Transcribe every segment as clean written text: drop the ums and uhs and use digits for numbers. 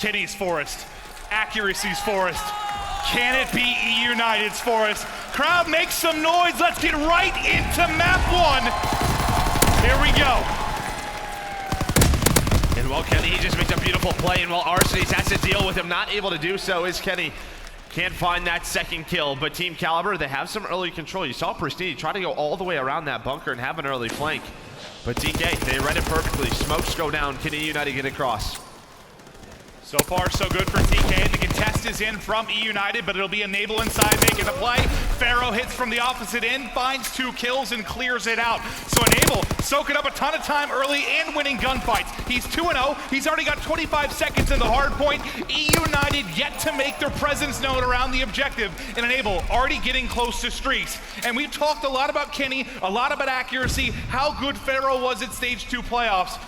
Kenny's Forest. Accuracy's Forest. Can it be eUnited's Forest? Crowd, make some noise. Let's get right into map 1. Here we go. And while Kenny, he just makes a beautiful play, and while Arsenes has to deal with him not able to do so, is Kenny. Can't find that second kill, but Team Kaliber, they have some early control. You saw Pristini try to go all the way around that bunker and have an early flank. But TK, they read it perfectly. Smokes go down. Can eUnited get across? So far, so good for TK. The contest is in from eUnited, but it'll be Enable inside making the play. Pharaoh hits from the opposite end, finds 2 kills, and clears it out. So Enable soaking up a ton of time early and winning gunfights. He's 2-0. He's already got 25 seconds in the hard point. eUnited yet to make their presence known around the objective, and Enable already getting close to streaks. And we've talked a lot about Kenny, a lot about accuracy, how good Pharaoh was at Stage 2 playoffs.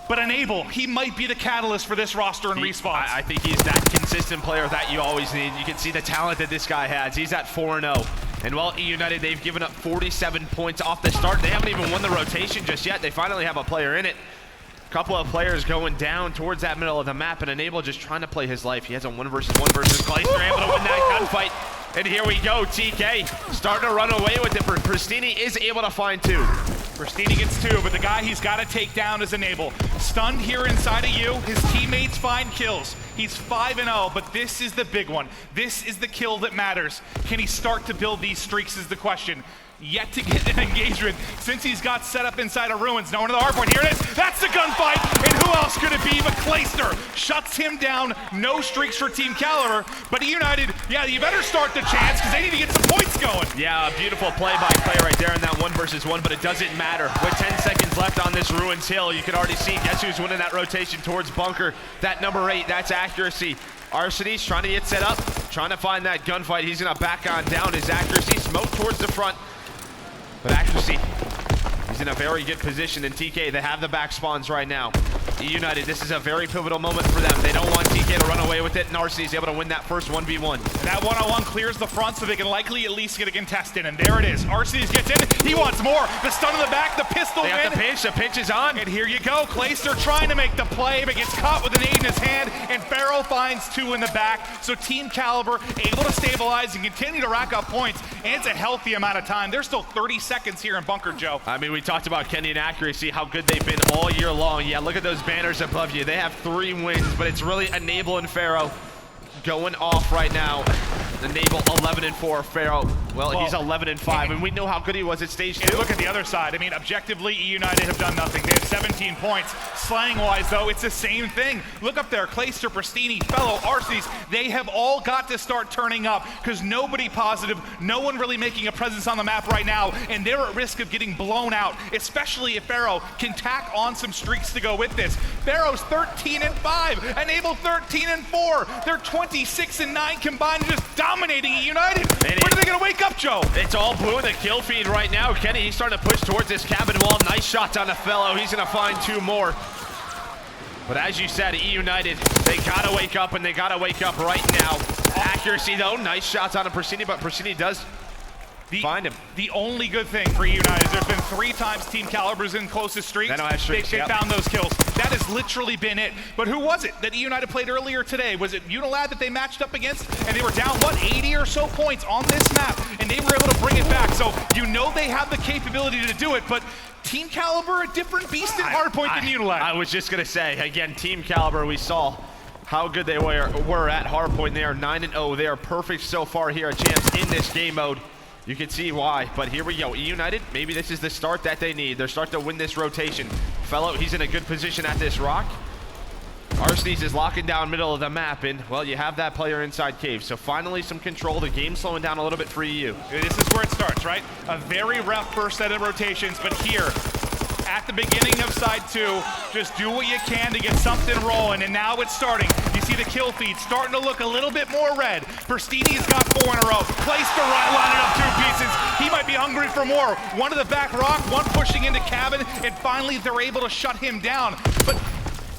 But Enable, he might be the catalyst for this roster and respawn. I think he's that consistent player that you always need. You can see the talent that this guy has. He's at 4-0. And while eUnited, they've given up 47 points off the start. They haven't even won the rotation just yet. They finally have a player in it. A couple of players going down towards that middle of the map, and Enable just trying to play his life. He has a 1 versus 1 versus Kaliber, able to win that gunfight. And here we go, TK starting to run away with it. Pristini is able to find 2. Pristini gets 2, but the guy he's got to take down is Enable. Stunned here inside of you, his teammates find kills. He's 5-0, but this is the big one. This is the kill that matters. Can he start to build these streaks is the question. Yet to get an engagement since he's got set up inside of Ruins. No one to the hard point. Here it is. That's the gunfight. And who else could it be but Kaliber? Shuts him down. No streaks for Team Kaliber. But eUnited, yeah, you better start the chance because they need to get some points going. Yeah, a beautiful play by Clay right there in that 1 versus 1, but it doesn't matter. With 10 seconds left on this Ruins hill, you can already see guess who's winning that rotation towards bunker. That number 8, that's accuracy. Arsenes trying to get set up, trying to find that gunfight. He's going to back on down his accuracy. Smoke towards the front. But accuracy, he's in a very good position. And TK, they have the back spawns right now. eUnited, this is a very pivotal moment for them. They don't want TK to run away with it, and Arsenes is able to win that first 1v1. That one-on-one clears the front so they can likely at least get a contest in. And there it is. Arsenes gets in. He wants more. The stun in the back, the pistol they in. have the pinch is on. And here you go. Kaliber trying to make the play, but gets caught with an 8 in his hand, and Pharaoh finds 2 in the back. So Team Kaliber able to stabilize and continue to rack up points, and it's a healthy amount of time. There's still 30 seconds here in bunker, Joe. I mean, we talked about Kenny and accuracy, how good they've been all year long. Yeah, look at those banners above you. They have 3 wins, but it's really Enable and Pharaoh going off right now. Enable 11-4, Pharaoh, well, he's 11-5, and we know how good he was at Stage 2. Look at the other side. I mean, objectively, eUnited have done nothing. They have 17 points. Slang-wise, though, it's the same thing. Look up there, Kaliber, Pristini, Fellow, Arsenes. They have all got to start turning up because nobody positive, no one really making a presence on the map right now, and they're at risk of getting blown out, especially if Pharaoh can tack on some streaks to go with this. Pharaoh's 13-5, Enable 13-4. They're 26-9 combined, just dominating eUnited. When are they going to wake up, Joe? It's all blue in the kill feed right now. Kenny, he's starting to push towards this cabin wall. Nice shots on the Fellow. He's going to find 2 more. But as you said, eUnited, they got to wake up, and they got to wake up right now. Accuracy, though. Nice shots on Pristini, but Pristini does find him. The only good thing for eUnited is there's been 3 times Team Kaliber's in closest streaks. They found those kills. That has literally been it. But who was it that eUnited played earlier today? Was it eUnited that they matched up against? And they were down, what, 80 or so points on this map, and they were able to bring it back. So you know they have the capability to do it, but Team Kaliber, a different beast in hardpoint than eUnited. I was just going to say, again, Team Kaliber, we saw how good they were at hardpoint. They are 9-0. They are perfect so far here at Champs in this game mode. You can see why, but here we go. eUnited, maybe this is the start that they need. They're starting to win this rotation. Fellow, he's in a good position at this rock. Arsenes is locking down middle of the map, and, well, you have that player inside cave. So finally some control. The game's slowing down a little bit for EU. This is where it starts, right? A very rough first set of rotations, but here, at the beginning of side 2, just do what you can to get something rolling, and now it's starting. You see the kill feed starting to look a little bit more red. Pristini's got 4 in a row. Kaliber lining up 2 pieces. He might be hungry for more. One to the back rock, one pushing into cabin, and finally they're able to shut him down. But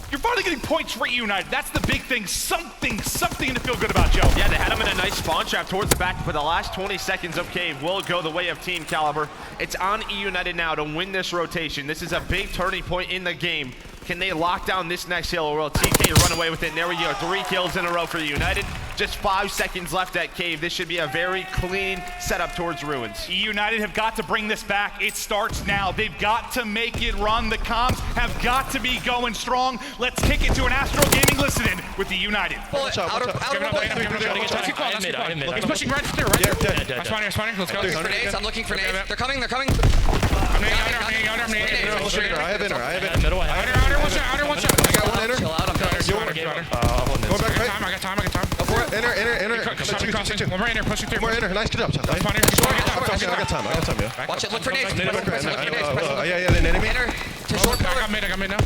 you're finally getting points for eUnited. That's the big thing. Something to feel good about, Joe. Yeah, they had him in a nice spawn trap towards the back, but the last 20 seconds of cave will go the way of Team Kaliber. It's on eUnited now to win this rotation. This is a big turning point in the game. Can they lock down this next hill, or will TK run away with it? And there we go, 3 kills in a row for United. Just 5 seconds left at Cave. This should be a very clean setup towards Ruins. eUnited have got to bring this back. It starts now. They've got to make it run. The comms have got to be going strong. Let's kick it to an Astro Gaming listen-in with eUnited. He's pushing right through, right through. I'm spawning, let's go. I'm looking for nades. They're coming. I'm nading. I have inner. Middle, outer, one shot. I got one inner. Chill out. I'm coming. Go back right. I got time. Go for it. Inner. Crossing. One more inner, pushing through. More inner. Nice, good up. Spawning. I got time, yeah. Watch it. Look for nades. Yeah, they naded me. Inner. To short pillar. I got mid now.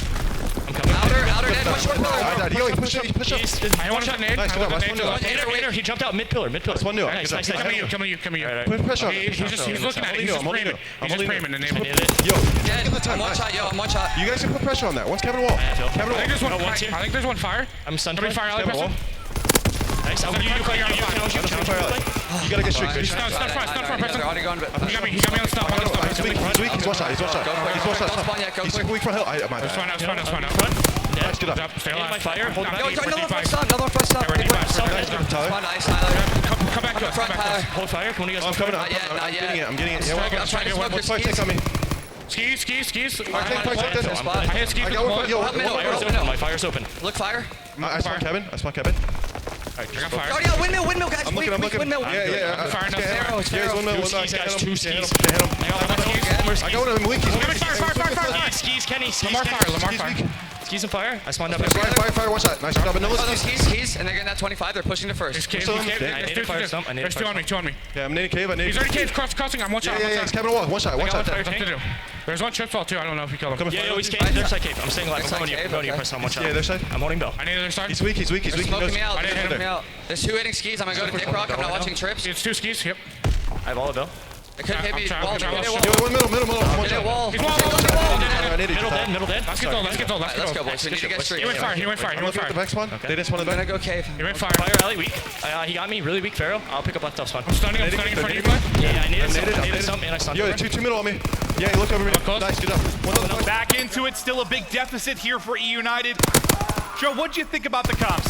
Outer net. One short pillar. I died. Yo, push up. I want to nade. Nice, good up. Inner. He jumped out mid pillar. That's one new. Nice. Come you. Put pressure on He's looking at it. He's just framing. Enable. Yo, Dead. give the time. I'm one shot. I'm one shot. You guys can put pressure on that. One's Kevin Wall. I think there's one fire. I'm stunned. Fire alley Kevin Wall. Nice. You gotta get straight. Stun front. They're already gone. He got me on the stop. He's weak. He's one shot. Don't spawn yet. Go He's quick. weak for hill. My bad. Spawn out. Nice, good up. Stay alive. My fire. Hold back. Another one first stop. Tyler. Spawn nice, Tyler. Come back to us. Front, Tyler. Hold fire. Can you guys? I'm coming up. Not yet. I'm getting it. Yeah, I'm trying to smoke your skis. on me. Skis. I hit skis. I got one. Yo, My fire's open. Look fire. I spawned Kevin. I got fire. Oh yeah, windmill guys. I'm looking. Windmill. Yeah. Fire enough. Yeah, he's windmill. Two skis, guys. Two skis. I got one of them weak. Fire. Skis, Kenny. Lamar fire. Skis and fire. I spawned up. Fire, one shot. Nice job. Oh, those skis, and they're getting that 25. They're pushing to first. There's two on me. Yeah, I'm nading cave. He's already cave crossing. I'm one shot. Yeah, it's Kevin Wall. One shot. There's one trip fall too. I don't know if you killed him. Yeah, he's cave. Their side cave. I'm staying alive. I'm going to you. Press on one shot. Yeah, their side. I'm holding Bill. I need their side. He's weak. They're smoking me out. I didn't hit him. There's 2 hitting skis. I'm gonna go to Dick Rock. I'm not watching trips. It's 2 skis. Yep. I have all of Bill. It could maybe wall. Middle. One shot. Wall. He's wall. Middle dead. Let's get those. Let's go, boys. We need to get straight. He went fire. I'm looking at the back spawn. They didn't spawn the I'm back. gonna go cave. He went fire. Fire alley weak. He got me really weak, Pharaoh. I'll pick up left top spawn. I'm stunning in front of you, bud. Yeah, I needed some, and I stunned. Yo, two middle on me. Yeah, look over me. Nice, good up. Back into it, still a big deficit here for eUnited. Joe, what'd you think about the comps?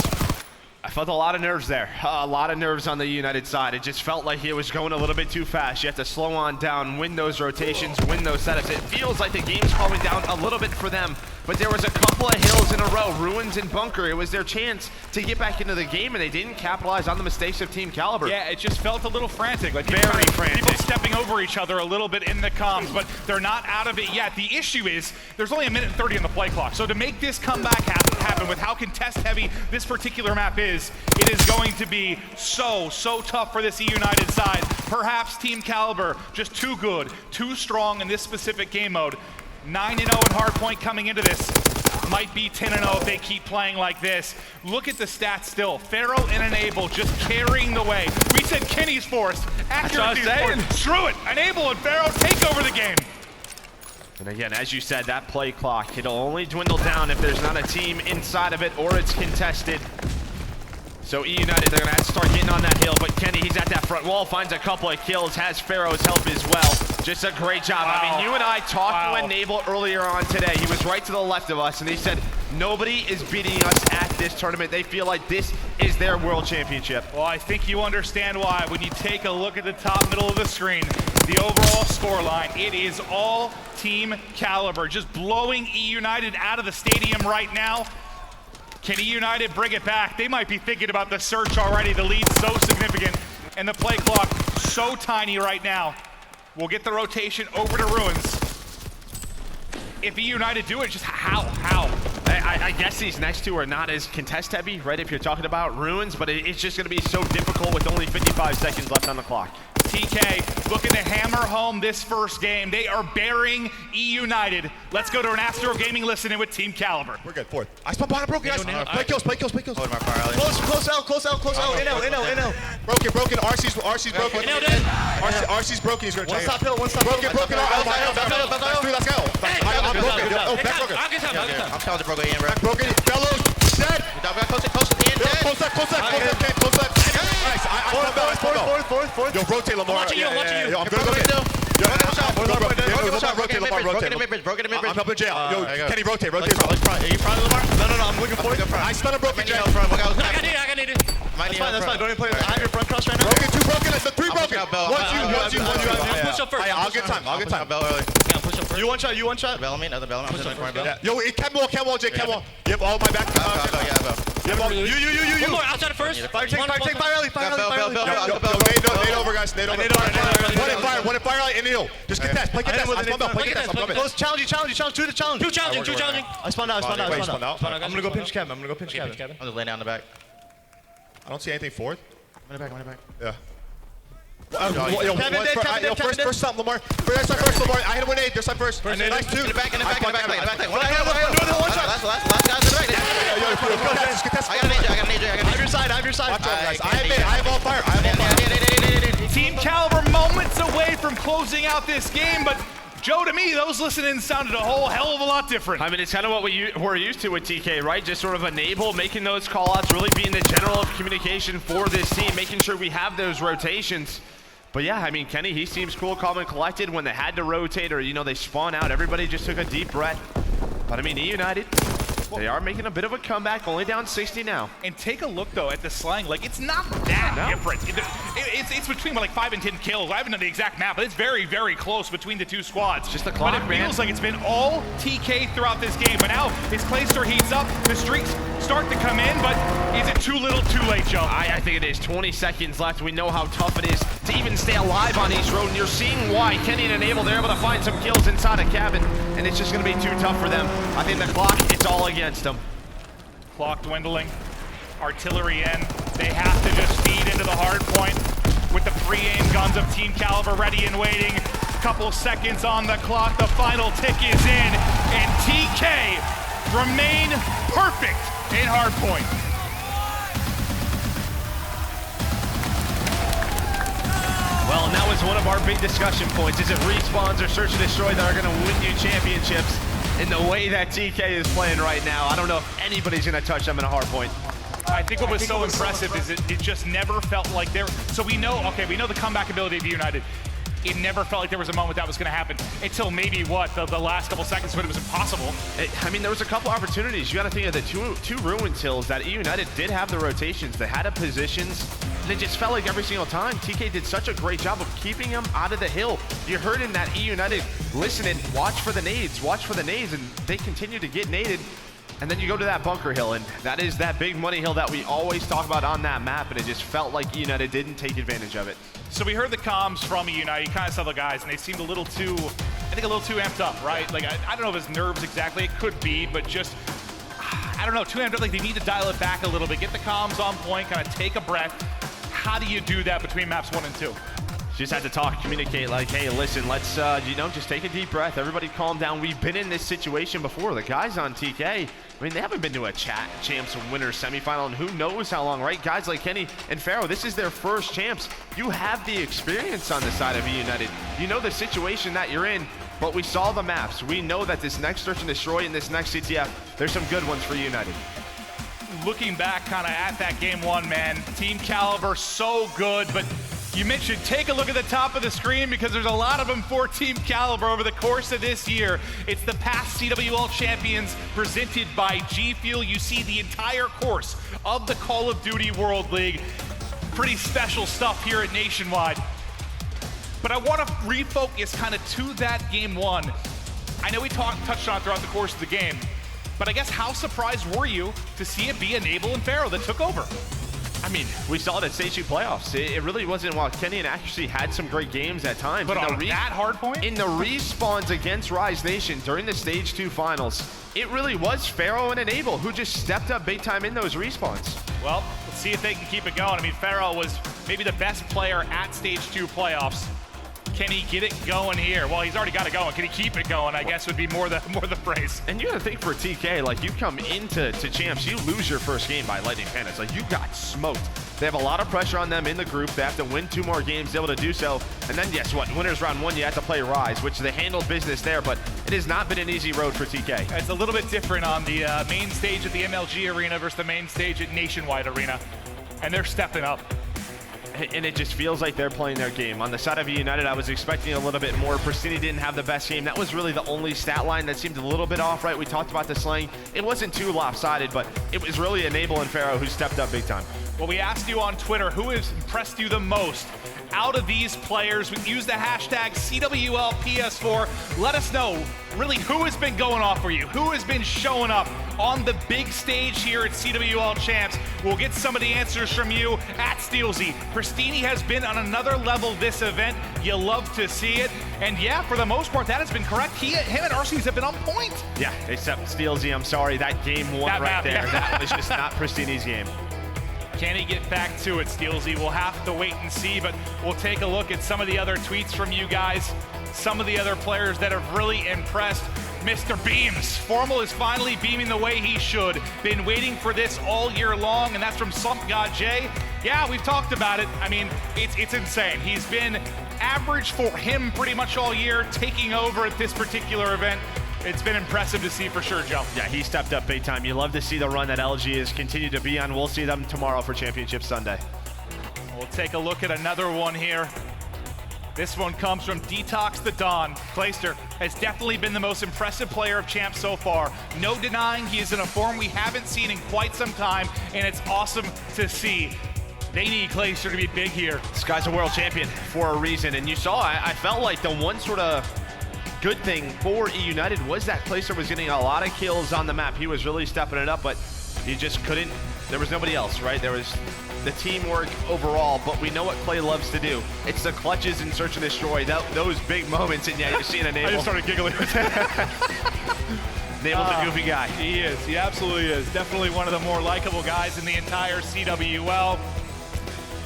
I felt a lot of nerves there. A lot of nerves on the United side. It just felt like it was going a little bit too fast. You have to slow on down, win those rotations, win those setups. It feels like the game's slowing down a little bit for them, but there was a couple of hills in a row, Ruins and Bunker. It was their chance to get back into the game, and they didn't capitalize on the mistakes of Team Kaliber. Yeah, it just felt a little frantic. Like Very frantic. People stepping over each other a little bit in the comms, but they're not out of it yet. The issue is there's only 1:30 on the play clock. So to make this comeback happen with how contest heavy this particular map is, it is going to be so tough for this eUnited side. Perhaps Team Kaliber just too good, too strong in this specific game mode. 9-0 in hardpoint coming into this. Might be 10-0 if they keep playing like this. Look at the stats still. Pharaoh and Enable just carrying the way. We said Kenny's force. Accuracy's force. Screw it. Enable and Pharaoh take over the game. And again, as you said, that play clock, it'll only dwindle down if there's not a team inside of it or it's contested. So eUnited, they're gonna have to start getting on that hill, but Kenny, he's at that front wall, finds a couple of kills, has Pharaoh's help as well. Just a great job. Wow. I mean, you and I talked to Enable earlier on today. He was right to the left of us, and he said, nobody is beating us at this tournament. They feel like this is their world championship. Well, I think you understand why. When you take a look at the top middle of the screen, the overall scoreline, it is all Team Kaliber, just blowing eUnited out of the stadium right now. Can eUnited bring it back? They might be thinking about the search already. The lead's so significant, and the play clock so tiny right now. We'll get the rotation over to Ruins. If eUnited do it, just how? I guess these next two are not as contest heavy, right, if you're talking about Ruins, but it's just going to be so difficult with only 55 seconds left on the clock. TK looking to hammer home this first game. They are burying eUnited. Let's go to an Astro Gaming listen-in with Team Kaliber. We're good. Fourth. I spun behind broken, guys. Play kills. Hold my fire alley. Close out. In. Broken. RC's broken. RC's broken. He's gonna try. One stop hill. Broken. Let's go. I'm broken. Oh, back broken. I'm telling the broken again, bro. Broken. Fellows, dead. Close to the end. Close that. Nice. Fourth. Yo, rotate Lamar. I'm watching you. Yo, I'm gonna go get. Rotate Lamar. rotate. Broken in mid-bridge. I'm helping Jay out. Yo, there you go. Kenny, rotate. Are you front of Lamar? No, I'm looking for you. I stun a broken Jay. I I got needed. That's fine. Don't even play. I have your front cross right now. Broken, 2 broken, the 3 broken. out Bell. One, you. Push up first. I'll get time. Bell early. Yeah, push up first. You one shot. Bell on me. Another Bell. I'm sitting in front of Bell. Yo, cam wall, Jay, cam wall. Yep, all my back. Bell. Yep, all. You. One more outside of first. Fire early. Bell. Nade over, guys. Nade over. One in fire early and Neil. Just get that. Play contest. I spawn Bell. Play contest. Challenge. Two to challenge. Too challenging. I spawned out. I'm I'm gonna go pinch Kevin. I'm just laying down the back. I don't see anything forward. I'm in the back. Yeah. First stop, Lamar. First, Lamar. I hit him with 8. There's time first. Nice 2. In the back. One Last shot. guy's in the back. I got an AJ. I have your side. Watch out, guys. I have all fire. Team Kaliber moments away from closing out this game, but Joe, to me, those listening sounded a whole hell of a lot different. I mean, it's kind of what we're used to with TK, right? Just sort of enable, making those call-outs, really being the general of communication for this team, making sure we have those rotations. But yeah, I mean, Kenny, he seems cool, calm, and collected. When they had to rotate or, they spawn out, everybody just took a deep breath. But I mean, eUnited, they are making a bit of a comeback, only down 60 now. And take a look, though, at the slang. Like, it's not that different. It's between, 5 and 10 kills. I haven't done the exact map, but it's very, very close between the two squads. Just the clock, But it feels like it's been all TK throughout this game. But now, his Clayster heats up, the streaks start to come in, but is it too little, too late, Joe? I think it is. 20 seconds left. We know how tough it is to even stay alive on East Road, and you're seeing why. Kenny and Enable, they're able to find some kills inside a cabin, and it's just going to be too tough for them. I think the clock, it's all against them. Clock dwindling, artillery in. They have to just feed into the hard point with the pre-aim guns of Team Kaliber ready and waiting. Couple seconds on the clock, the final tick is in, and TK remain perfect in hard point. Well, and that was one of our big discussion points. Is it respawns or search and destroy that are going to win you championships? In the way that TK is playing right now, I don't know if anybody's going to touch them in a hard point. I think what was so impressive is it just never felt like there. So we know the comeback ability of eUnited. It never felt like there was a moment that was going to happen until maybe the last couple seconds when it was impossible. I mean, there was a couple opportunities. You got to think of the two ruins hills that eUnited did have the rotations. They had the positions, and it just felt like every single time TK did such a great job of keeping them out of the hill. You heard in that eUnited listening, watch for the nades, and they continue to get naded. And then you go to that bunker hill, and that is that big money hill that we always talk about on that map, and it just felt like eUnited didn't take advantage of it. So we heard the comms from eUnited. You kind of saw the guys, and they seemed a little too amped up, right? Like, I don't know if it's nerves exactly. It could be, but just, I don't know, too amped up. Like, they need to dial it back a little bit. Get the comms on point, kind of take a breath. How do you do that between maps 1 and 2? Just had to talk, communicate, like, hey, listen, let's, just take a deep breath. Everybody calm down. We've been in this situation before. The guys on TK, I mean, they haven't been to a Champs Winners semifinal, and who knows how long, right? Guys like Kenny and Pharaoh, this is their first Champs. You have the experience on the side of eUnited. You know the situation that you're in, but we saw the maps. We know that this next Search and Destroy and this next CTF, there's some good ones for eUnited. Looking back kind of at that game 1, man, Team Kaliber so good, but you mentioned take a look at the top of the screen because there's a lot of them for Team Kaliber over the course of this year. It's the past CWL Champions presented by G Fuel. You see the entire course of the Call of Duty World League. Pretty special stuff here at Nationwide. But I want to refocus kind of to that game 1. I know we touched on it throughout the course of the game, but I guess how surprised were you to see it be Enable and Pharaoh that took over? I mean, we saw it at Stage 2 playoffs. It really wasn't, while Kenny and Accuracy had some great games at times. But on that hard point? In the respawns against Rise Nation during the Stage 2 finals, it really was Pharaoh and Enable who just stepped up big time in those respawns. Well, let's see if they can keep it going. I mean, Pharaoh was maybe the best player at Stage 2 playoffs. Can he get it going here? Well, he's already got it going. Can he keep it going, I guess would be more the phrase. And you got to think for TK, like you come into Champs, you lose your first game by Lightning Panics. Like you got smoked. They have a lot of pressure on them in the group. They have to win 2 more games to be able to do so. And then guess what? Winners round 1, you have to play Rise, which they handled business there, but it has not been an easy road for TK. It's a little bit different on the main stage at the MLG Arena versus the main stage at Nationwide Arena. And they're stepping up. and it just feels like they're playing their game. On the side of eUnited, I was expecting a little bit more. Pristini didn't have the best game. That was really the only stat line that seemed a little bit off, right? We talked about the slaying. It wasn't too lopsided, but it was really Enable and Pharaoh who stepped up big time. Well, we asked you on Twitter, who has impressed you the most out of these players? Use the hashtag CWLPS4. Let us know, really, who has been going off for you? Who has been showing up on the big stage here at CWL Champs? We'll get some of the answers from you at Steelsy. Pristini has been on another level this event. You love to see it. And yeah, for the most part, that has been correct. Him and Arcees have been on point. Yeah, except Steelsy, I'm sorry, that game one That right map, there. yeah. That was just not Pristini's game. Can he get back to it, Steelsy? We'll have to wait and see, but we'll take a look at some of the other tweets from you guys, some of the other players that have really impressed. Mr. Beams, Formal is finally beaming the way he should. Been waiting for this all year long, and that's from Slump God J. Yeah, we've talked about it. I mean, it's insane. He's been average for him pretty much all year, taking over at this particular event. It's been impressive to see for sure, Joe. Yeah, he stepped up big time. You love to see the run that LG has continued to be on. We'll see them tomorrow for Championship Sunday. We'll take a look at another one here. This one comes from Detox the Dawn. Clayster has definitely been the most impressive player of Champs so far. No denying he is in a form we haven't seen in quite some time, and it's awesome to see. They need Clayster to be big here. This guy's a world champion for a reason, and you saw, I felt like the one sort of good thing for eUnited was that Clayster was getting a lot of kills on the map. He was really stepping it up, but he just couldn't. There was nobody else, right? There was the teamwork overall, but we know what Clay loves to do. It's the clutches and search and destroy, those big moments, and yeah, you're seeing Enable. I just started giggling. Enable's a goofy guy. He is. He absolutely is. Definitely one of the more likable guys in the entire CWL.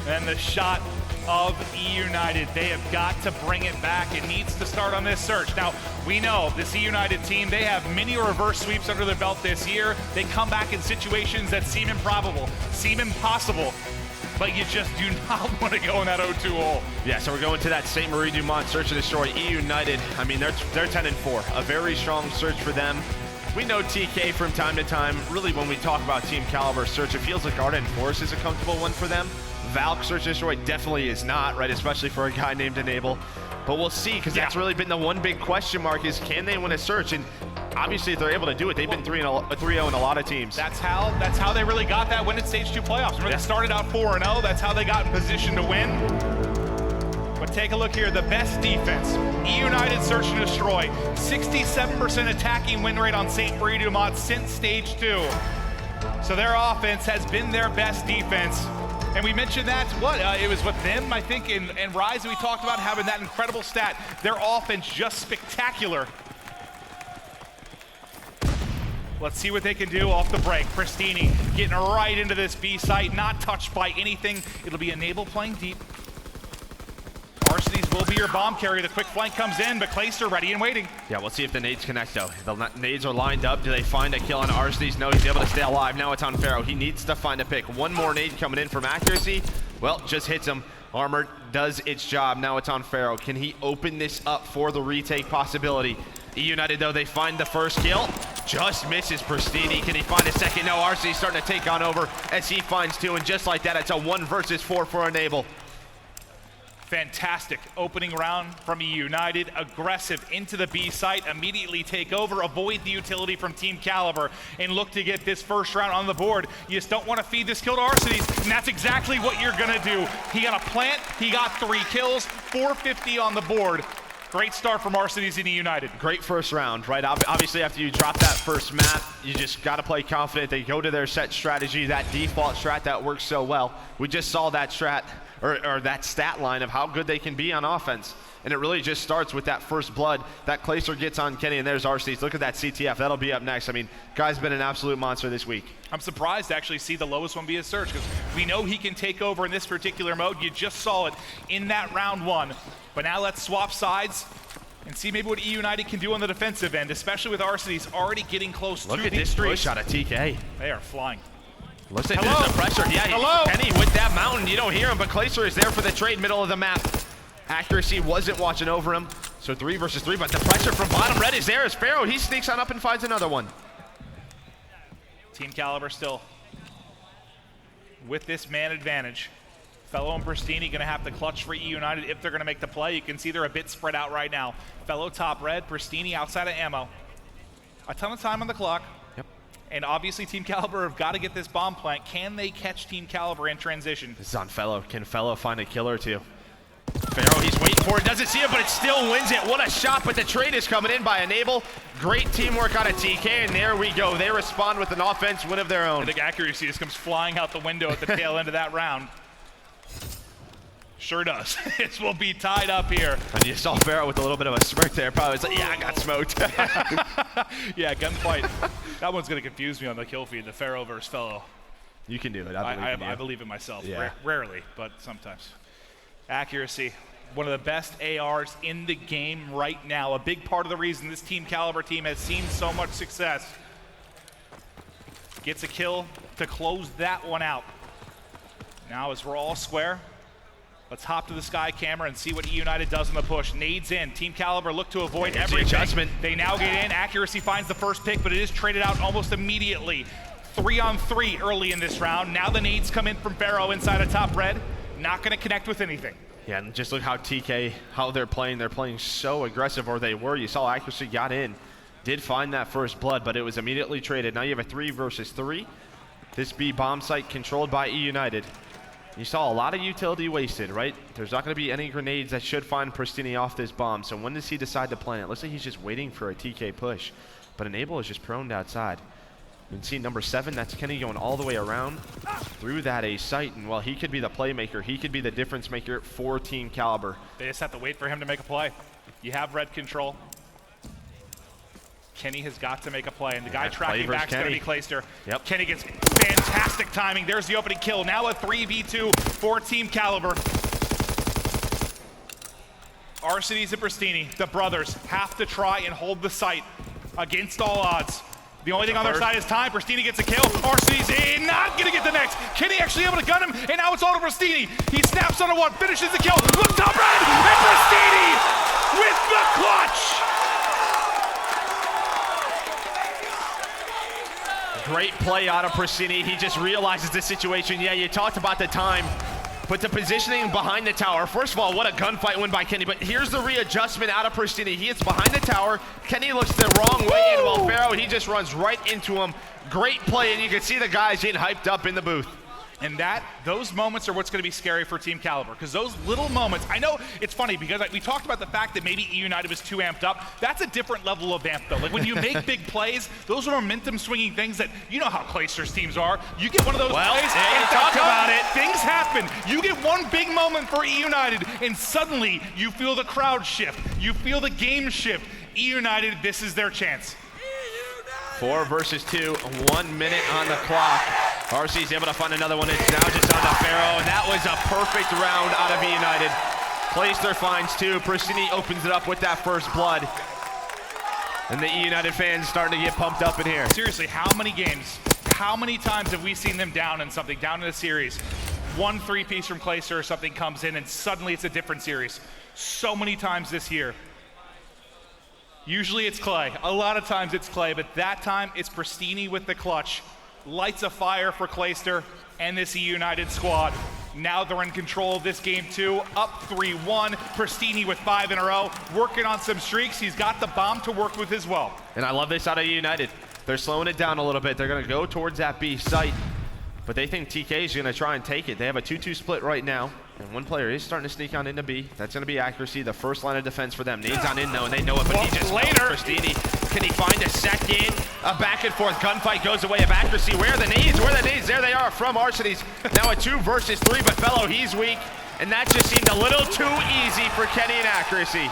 And the shot of eUnited. They have got to bring it back. It needs to start on this search. Now, we know this eUnited team, they have many reverse sweeps under their belt this year. They come back in situations that seem improbable, seem impossible, but you just do not want to go in that 0-2 hole. Yeah, so we're going to that St. Marie Dumont search and destroy. eUnited, I mean, they're 10-4. A very strong search for them. We know TK from time to time. Really, when we talk about Team Kaliber search, it feels like Ardent Force is a comfortable one for them. Valk search and destroy definitely is not, right? Especially for a guy named Enable. But we'll see, because that's really been the one big question mark is, can they win a search? And obviously, if they're able to do it, they've been 3-0 in a lot of teams. That's how they really got that win at Stage 2 playoffs. Remember, they started out 4-0. That's how they got in position to win. But take a look here, the best defense. eUnited search and destroy. 67% attacking win rate on St. Marie Dumont since Stage 2. So their offense has been their best defense. And we mentioned that, it was with them, I think, and Rise, we talked about having that incredible stat. Their offense just spectacular. Let's see what they can do off the break. Pristini getting right into this B site, not touched by anything. It'll be Enable playing deep. Arcees will be your bomb carrier. The quick flank comes in, but Clayster ready and waiting. Yeah, we'll see if the nades connect, though. The nades are lined up. Do they find a kill on Arcees? No, he's able to stay alive. Now it's on Pharaoh. He needs to find a pick. One more nade coming in from accuracy. Well, just hits him. Armor does its job. Now it's on Pharaoh. Can he open this up for the retake possibility? eUnited, though, they find the first kill. Just misses Pristini. Can he find a second? No, Arcees starting to take on over as he finds two. And just like that, it's a 1 versus 4 for Enable. Fantastic opening round from eUnited. Aggressive into the B site, immediately take over, avoid the utility from Team Kaliber, and look to get this first round on the board. You just don't want to feed this kill to Arcees, and that's exactly what you're gonna do. He got a plant, he got 3 kills, 450 on the board. Great start from Arcees in eUnited. Great first round, right? Obviously, after you drop that first map, you just got to play confident. They go to their set strategy, that default strat that works so well. We just saw that strat, or that stat line of how good they can be on offense. And it really just starts with that first blood that Clayster gets on Kenny, and there's Arcees. Look at that CTF. That'll be up next. I mean, guy's been an absolute monster this week. I'm surprised to actually see the lowest one be a search, because we know he can take over in this particular mode. You just saw it in that round 1. But now let's swap sides and see maybe what eUnited can do on the defensive end, especially with Arcees already getting close to the streets. Look at this push out of TK. They are flying. Looks like there's the pressure. Yeah, hello. Kenny with that mountain. You don't hear him, but Clayster is there for the trade, middle of the map. Accuracy wasn't watching over him. So 3 versus 3, but the pressure from bottom red is there as Pharaoh. He sneaks on up and finds another one. Team Kaliber still with this man advantage. Fellow and Pristini gonna have to clutch for eUnited if they're gonna make the play. You can see they're a bit spread out right now. Fellow top red, Pristini outside of ammo. A ton of time on the clock. Yep. And obviously Team Kaliber have got to get this bomb plant. Can they catch Team Kaliber in transition? This is on Fellow. Can Fellow find a kill or two? Pharaoh, he's waiting for it, doesn't see it, but it still wins it. What a shot, but the trade is coming in by Enable. Great teamwork out of TK, and there we go. They respond with an offense win of their own. I think accuracy just comes flying out the window at the tail end of that round. Sure does. This will be tied up here. And you saw Pharaoh with a little bit of a smirk there. Probably was like, yeah, I got smoked. Yeah, gunfight. That one's going to confuse me on the kill feed, the Pharaoh versus Fellow. You can do it. I believe in myself. Yeah. Rarely, but sometimes. Accuracy. One of the best ARs in the game right now. A big part of the reason this Team Kaliber team has seen so much success. Gets a kill to close that one out. Now as we're all square, let's hop to the sky camera and see what eUnited does in the push. Nades in. Team Kaliber look to avoid every adjustment. They now get in. Accuracy finds the first pick, but it is traded out almost immediately. 3-on-3 early in this round. Now the nades come in from Pharaoh inside of top red. Not going to connect with anything. Yeah, and just look how TK, how they're playing. They're playing so aggressive, or they were. You saw accuracy got in. Did find that first blood, but it was immediately traded. Now you have a 3 versus 3. This B bomb site controlled by eUnited. You saw a lot of utility wasted, right? There's not going to be any grenades that should find Pristini off this bomb. So when does he decide to plant it? Looks like he's just waiting for a TK push. But Enable is just proned outside. You can see number 7, that's Kenny going all the way around through that A site. And while he could be the playmaker, he could be the difference maker for Team Kaliber. They just have to wait for him to make a play. You have red control. Kenny has got to make a play, and the guy tracking back is going to be Kaliber. Yep. Kenny gets fantastic timing. There's the opening kill. Now a 3v2 for Team Kaliber. Arcades and Pristini, the brothers, have to try and hold the site against all odds. The only thing on their side is time. Pristini gets a kill. Arcades in, not going to get the next. Kenny actually able to gun him, and now it's all to Pristini. He snaps on a one, finishes the kill. Look, top red, and Pristini with the clutch. Great play out of Pristini. He just realizes the situation. Yeah, you talked about the time, but the positioning behind the tower. First of all, what a gunfight win by Kenny, but here's the readjustment out of Pristini. He is behind the tower. Kenny looks the wrong way in, while Pharaoh, he just runs right into him. Great play, and you can see the guys getting hyped up in the booth. And those moments are what's going to be scary for Team Kaliber, because those little moments, I know it's funny because we talked about the fact that maybe eUnited was too amped up. That's a different level of amp though. Like when you make big plays, those are momentum swinging things that, you know how Kaliber's teams are. You get one of those plays, and talk about it, things happen. You get one big moment for eUnited, and suddenly you feel the crowd shift. You feel the game shift. eUnited, this is their chance. 4 versus 2, 1 minute on the clock. RC's able to find another one. It's now just on to Pharaoh, and that was a perfect round out of eUnited. Kaliber finds 2. Pristini opens it up with that first blood. And the eUnited fans starting to get pumped up in here. Seriously, how many games, how many times have we seen them down in something, down in a series? 1 3-piece from Kaliber or something comes in, and suddenly it's a different series. So many times this year. Usually it's Clay. A lot of times it's Clay, but that time it's Pristini with the clutch. Lights a fire for Kaliber and this eUnited squad. Now they're in control of this game too. Up 3-1. Pristini with 5 in a row. Working on some streaks. He's got the bomb to work with as well. And I love this out of eUnited. They're slowing it down a little bit. They're going to go towards that B site, but they think TK is going to try and take it. They have a 2-2 split right now, and one player is starting to sneak on into B. That's going to be accuracy, the first line of defense for them. Nades on in though, and they know it, but he just later. Pristini, can he find a second? A back and forth gunfight goes away of accuracy. Where are the nades? Where are the nades? There they are from Arcades. Now a 2 versus 3, but Fellow, he's weak, and that just seemed a little too easy for Kenny and accuracy.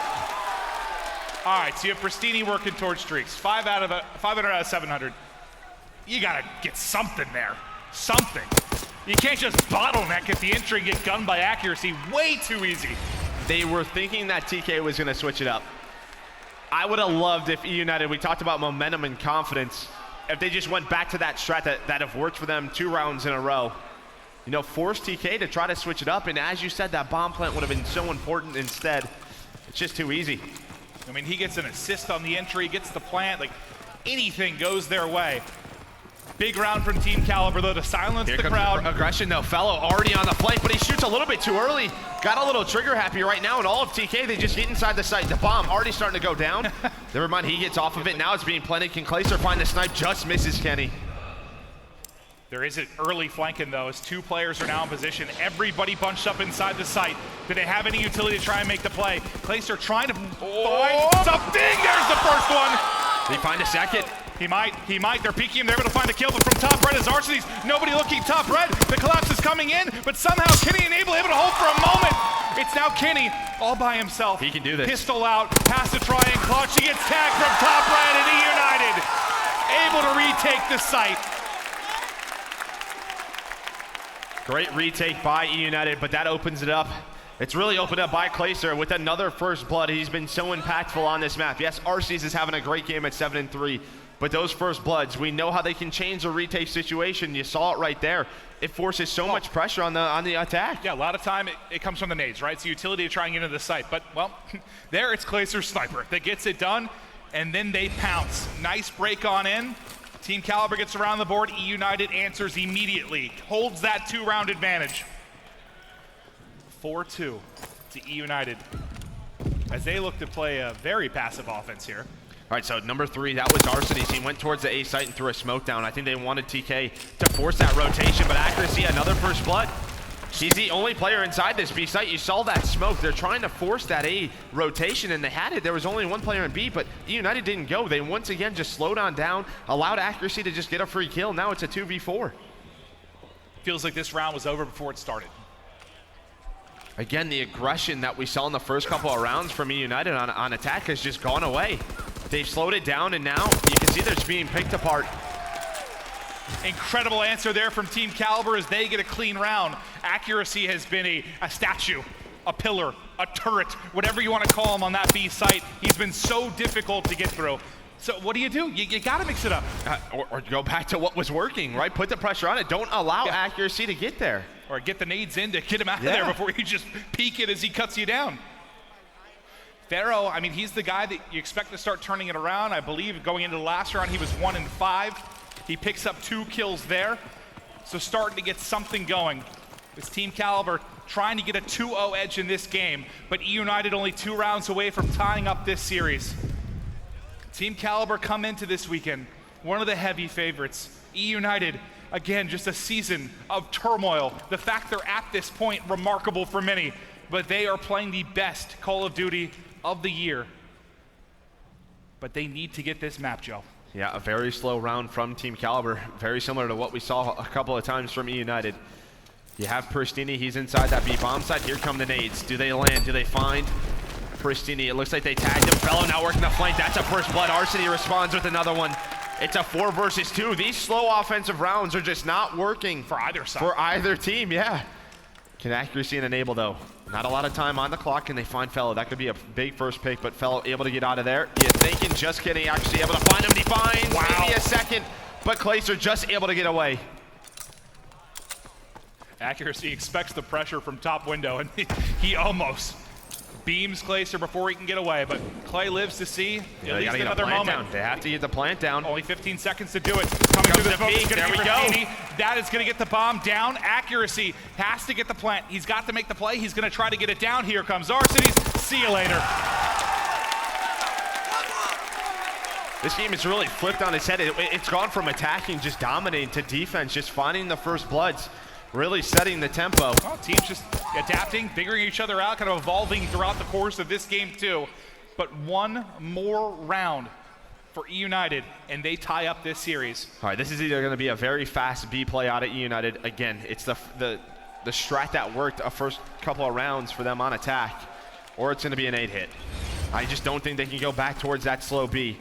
All right, so you have Pristini working towards streaks. 500 out of 700. You got to get something there. Something. You can't just bottleneck at the entry and get gunned by accuracy. Way too easy. They were thinking that TK was going to switch it up. I would have loved if eUnited, we talked about momentum and confidence, if they just went back to that strat that have worked for them 2 rounds in a row. You know, force TK to try to switch it up, and as you said, that bomb plant would have been so important instead. It's just too easy. I mean, he gets an assist on the entry, gets the plant, like anything goes their way. Big round from Team Kaliber, though, to silence Here the comes crowd. Aggression, though. Fellow already on the flank, but he shoots a little bit too early. Got a little trigger happy right now, and all of TK, they just get inside the site. The bomb already starting to go down. Never mind, he gets off of it. Now it's being planted. Can Kaliber find the snipe? Just misses Kenny. There is an early flanking, though, as 2 players are now in position. Everybody bunched up inside the site. Do they have any utility to try and make the play? Kaliber trying to find something. There's the first one. Did he find a second? He might. They're peeking him. They're able to find the kill, but from top red is Arseny's. Nobody looking top red. The collapse is coming in, but somehow Kenny and able to hold for a moment. It's now Kenny all by himself. He can do this. Pistol out, has to try and clutch. He gets tagged from top red, and eUnited able to retake the site. Great retake by eUnited, but that opens it up. It's really opened up by Kaliber with another first blood. He's been so impactful on this map. Yes, Arceus is having a great game at 7-3, but those first bloods, we know how they can change the retake situation. You saw it right there. It forces so much pressure on the attack. Yeah, a lot of time it comes from the nades, right? It's utility to try and get into the site. But, well, there it's Kaliber's sniper that gets it done, and then they pounce. Nice break on in. Team Kaliber gets around the board. eUnited answers immediately, holds that 2-round advantage. 4-2 to eUnited as they look to play a very passive offense here. All right, so number 3, that was Arseny's. He went towards the A site and threw a smoke down. I think they wanted TK to force that rotation, but accuracy, another first blood. He's the only player inside this B site. You saw that smoke. They're trying to force that A rotation, and they had it. There was only one player in B, but eUnited didn't go. They once again just slowed on down, allowed accuracy to just get a free kill. Now it's a 2v4. Feels like this round was over before it started. Again, the aggression that we saw in the first couple of rounds from eUnited on attack has just gone away. They've slowed it down, and now you can see they're just being picked apart. Incredible answer there from Team Kaliber as they get a clean round. Accuracy has been a statue, a pillar, a turret, whatever you want to call him on that B site. He's been so difficult to get through. So what do? You got to mix it up. Or go back to what was working, right? Put the pressure on it. Don't allow accuracy to get there. Or get the nades in to get him out of there before you just peek it as he cuts you down. Pharaoh, I mean, he's the guy that you expect to start turning it around. I believe going into the last round, he was 1-5. He picks up 2 kills there. So starting to get something going. This Team Kaliber trying to get a 2-0 edge in this game, but eUnited only 2 rounds away from tying up this series. Team Kaliber come into this weekend, one of the heavy favorites. eUnited, again, just a season of turmoil. The fact they're at this point, remarkable for many, but they are playing the best Call of Duty of the year. But they need to get this map, Joe. Yeah, a very slow round from Team Kaliber. Very similar to what we saw a couple of times from eUnited. You have Pristini, he's inside that B bomb site. Here come the nades. Do they land? Do they find Pristini? It looks like they tagged him. Fellow now working the flank. That's a first blood. Arseny responds with another one. It's a 4 versus 2. These slow offensive rounds are just not working For either side. for either team, yeah. Can accuracy and enable, though. Not a lot of time on the clock, and they find Fellow. That could be a big first pick, but Fellow able to get out of there. You're thinking, just kidding, actually able to find him. He finds maybe a second, but Kaliber just able to get away. Accuracy expects the pressure from top window, and he almost beams Kaliber before he can get away, but Clay lives to see at least another moment. Down. They have to get the plant down. Only 15 seconds to do it. Coming through the peak. There we go. That is going to get the bomb down. Accuracy has to get the plant. He's got to make the play. He's going to try to get it down. Here comes Arseny's. See you later. This game is really flipped on its head. It's gone from attacking, just dominating, to defense, just finding the first bloods, really setting the tempo. Well, teams just adapting, figuring each other out, kind of evolving throughout the course of this game too. But one more round for eUnited, and they tie up this series. All right, this is either going to be a very fast B play out of eUnited. Again, it's the strat that worked a first couple of rounds for them on attack, or it's going to be an 8-hit. I just don't think they can go back towards that slow B.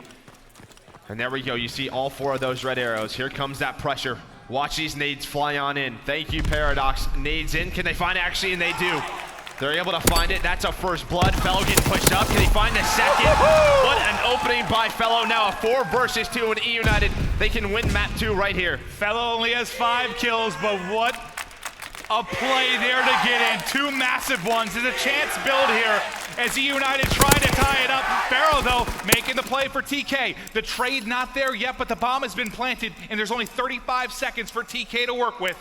And there we go. You see all 4 of those red arrows. Here comes that pressure. Watch these nades fly on in. Thank you, Paradox. Nades in. Can they find actually? And they do. They're able to find it. That's a first blood. Fellow getting pushed up. Can he find the second? What an opening by Fellow. Now a 4 versus 2 in eUnited. They can win map 2 right here. Fellow only has 5 kills, but what a play there to get in. Two massive ones. There's a chance build here as eUnited trying to tie it up. Pharaoh, though, making the play for TK. The trade not there yet, but the bomb has been planted, and there's only 35 seconds for TK to work with.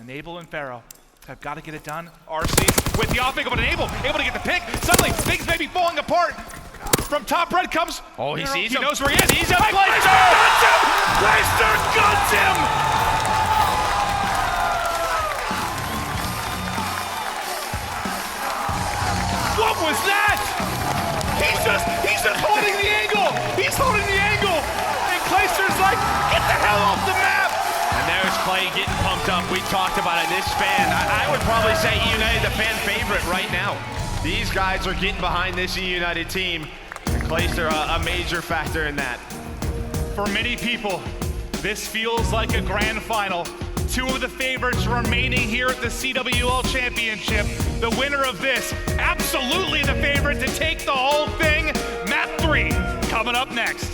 Enable and Pharaoh have got to get it done. RC with the off-pick of an able to get the pick. Suddenly, things may be falling apart. From top red comes. Oh, he sees him. He knows where he is. He's up. Clayster guns him! Clayster guns him! What was that? He's just holding the angle. He's holding the angle. And Clayster's like, get the hell off the map. And there's Clay getting pumped up. We talked about it. This fan, I would probably say eUnited the fan favorite right now. These guys are getting behind this eUnited team. And Clayster a major factor in that. For many people, this feels like a grand final. Two of the favorites remaining here at the CWL Championship. The winner of this, absolutely the favorite to take the whole thing. Map 3, coming up next.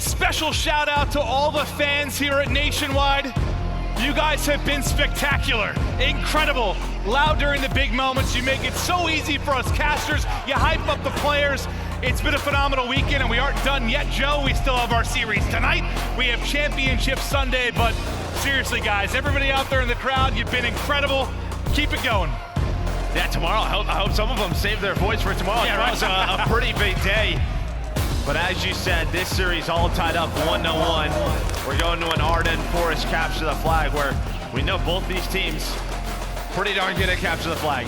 special shout out to all the fans here at Nationwide. You guys have been spectacular, incredible, loud during the big moments. You make it so easy for us casters. You hype up the players. It's been a phenomenal weekend, and we aren't done yet, Joe. We still have our series tonight. We have Championship Sunday, but seriously, guys, everybody out there in the crowd, you've been incredible. Keep it going. Yeah, tomorrow, I hope some of them save their voice for tomorrow. Yeah, Tomorrow's a pretty big day. But as you said, this series all tied up 1-1. We're going to an Arden Forest capture the flag, where we know both these teams pretty darn good at capture the flag.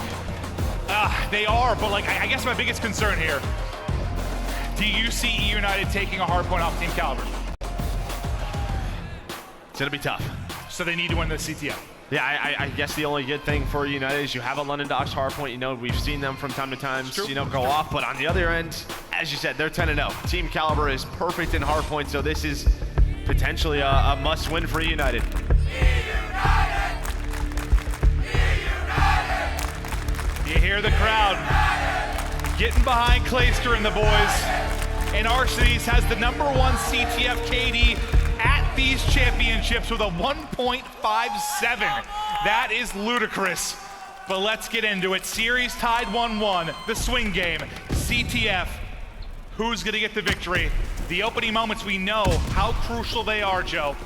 They are, but like I guess my biggest concern here, do you see eUnited taking a hard point off Team Kaliber? It's gonna be tough. So they need to win the CTF. Yeah, I guess the only good thing for United is you have a London Docks hardpoint. You know, we've seen them from time to time, go off. But on the other end, as you said, they're 10-0. Team Kaliber is perfect in hardpoint, so this is potentially a must-win for United. You hear the crowd getting behind Clayster and the boys. And Arcades has the #1 CTF KD at these championships with a 1.57. That is ludicrous. But let's get into it. Series tied 1-1. The swing game. CTF. Who's going to get the victory? The opening moments, we know how crucial they are, Joe.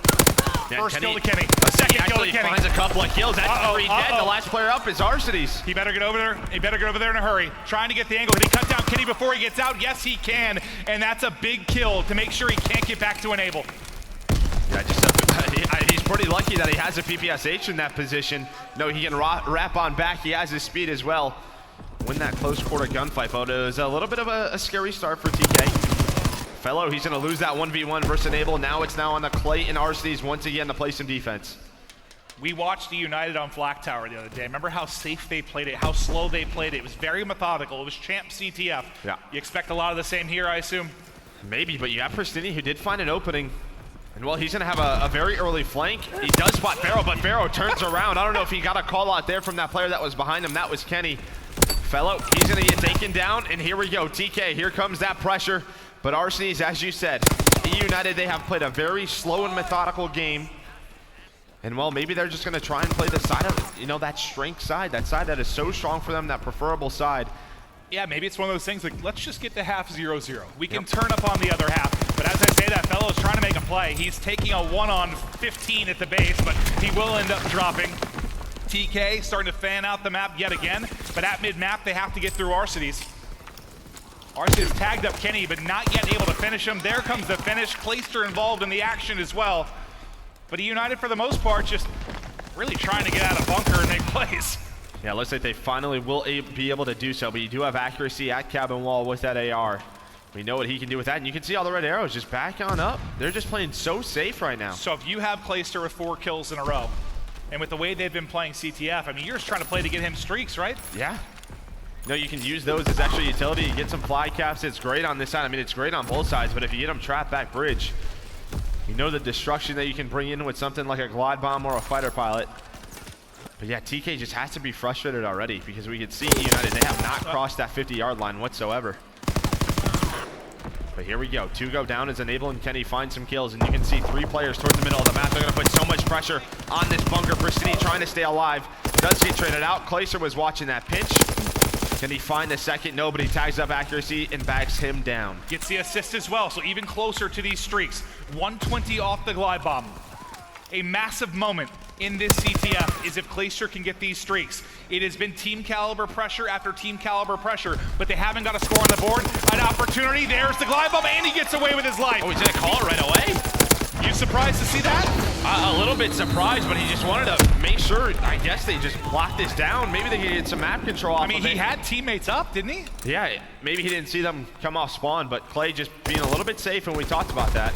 Yeah, First kill to Kenny. A second kill to Kenny. Finds a couple of kills. That's 3 dead. The last player up is Arcades. He better get over there. He better get over there in a hurry. Trying to get the angle. Did he cut down Kenny before he gets out? Yes, he can. And that's a big kill to make sure he can't get back to enable. Yeah, he's pretty lucky that he has a PPSH in that position. No, he can wrap on back. He has his speed as well. Win that close quarter gunfight, but it was a little bit of a scary start for TK. Fellow, he's going to lose that 1v1 versus Enable. Now it's on the Clay and Arcades once again to play some defense. We watched eUnited on Flak Tower the other day. Remember how safe they played it, how slow they played it. It was very methodical. It was champ CTF. Yeah. You expect a lot of the same here, I assume? Maybe, but you have Pristini, who did find an opening. And well, he's going to have a very early flank. He does spot Pharaoh, but Pharaoh turns around. I don't know if he got a call out there from that player that was behind him. That was Kenny. Fellow, he's going to get taken down, and here we go. TK, here comes that pressure. But Arcades, as you said, eUnited, they have played a very slow and methodical game. And well, maybe they're just going to try and play the side of, that strength side, that side that is so strong for them, that preferable side. Yeah, maybe it's one of those things like, let's just get to half 0-0. We can turn up on the other half. But as I say that, Fellow's trying to make a play. He's taking a 1-on-15 at the base, but he will end up dropping. TK starting to fan out the map yet again. But at mid-map, they have to get through Arcades. Arcades tagged up Kenny, but not yet able to finish him. There comes the finish. Clayster involved in the action as well. But eUnited, for the most part, just really trying to get out of bunker and make plays. Yeah, looks like they finally will be able to do so, but you do have accuracy at cabin wall with that AR. We know what he can do with that, and you can see all the red arrows just back on up. They're just playing so safe right now. So if you have Clayster with 4 kills in a row, and with the way they've been playing CTF, I mean, you're just trying to play to get him streaks, right? Yeah. No, you can use those as extra utility. You get some fly caps. It's great on this side. I mean, it's great on both sides, but if you get them trapped back bridge, you know the destruction that you can bring in with something like a glide bomb or a fighter pilot. But yeah, TK just has to be frustrated already, because we can see eUnited, they have not crossed that 50-yard line whatsoever. But here we go. 2 go down as Enable and Kenny find some kills, and you can see 3 players towards the middle of the map. They're going to put so much pressure on this bunker. Pristini trying to stay alive. Does get traded out. Clayster was watching that pinch. Can he find the second? Nobody tags up accuracy and bags him down. Gets the assist as well, so even closer to these streaks. 120 off the glide bomb. A massive moment in this CTF is if Clayster can get these streaks. It has been Team Kaliber pressure after Team Kaliber pressure, but they haven't got a score on the board. An opportunity, there's the glide bomb, and he gets away with his life. Oh, he's gonna call it right away? You surprised to see that? A little bit surprised, but he just wanted to make sure, I guess they just blocked this down. Maybe they could get some map control off of it. I mean, he had teammates up, didn't he? Yeah, maybe he didn't see them come off spawn, but Clay just being a little bit safe, and we talked about that.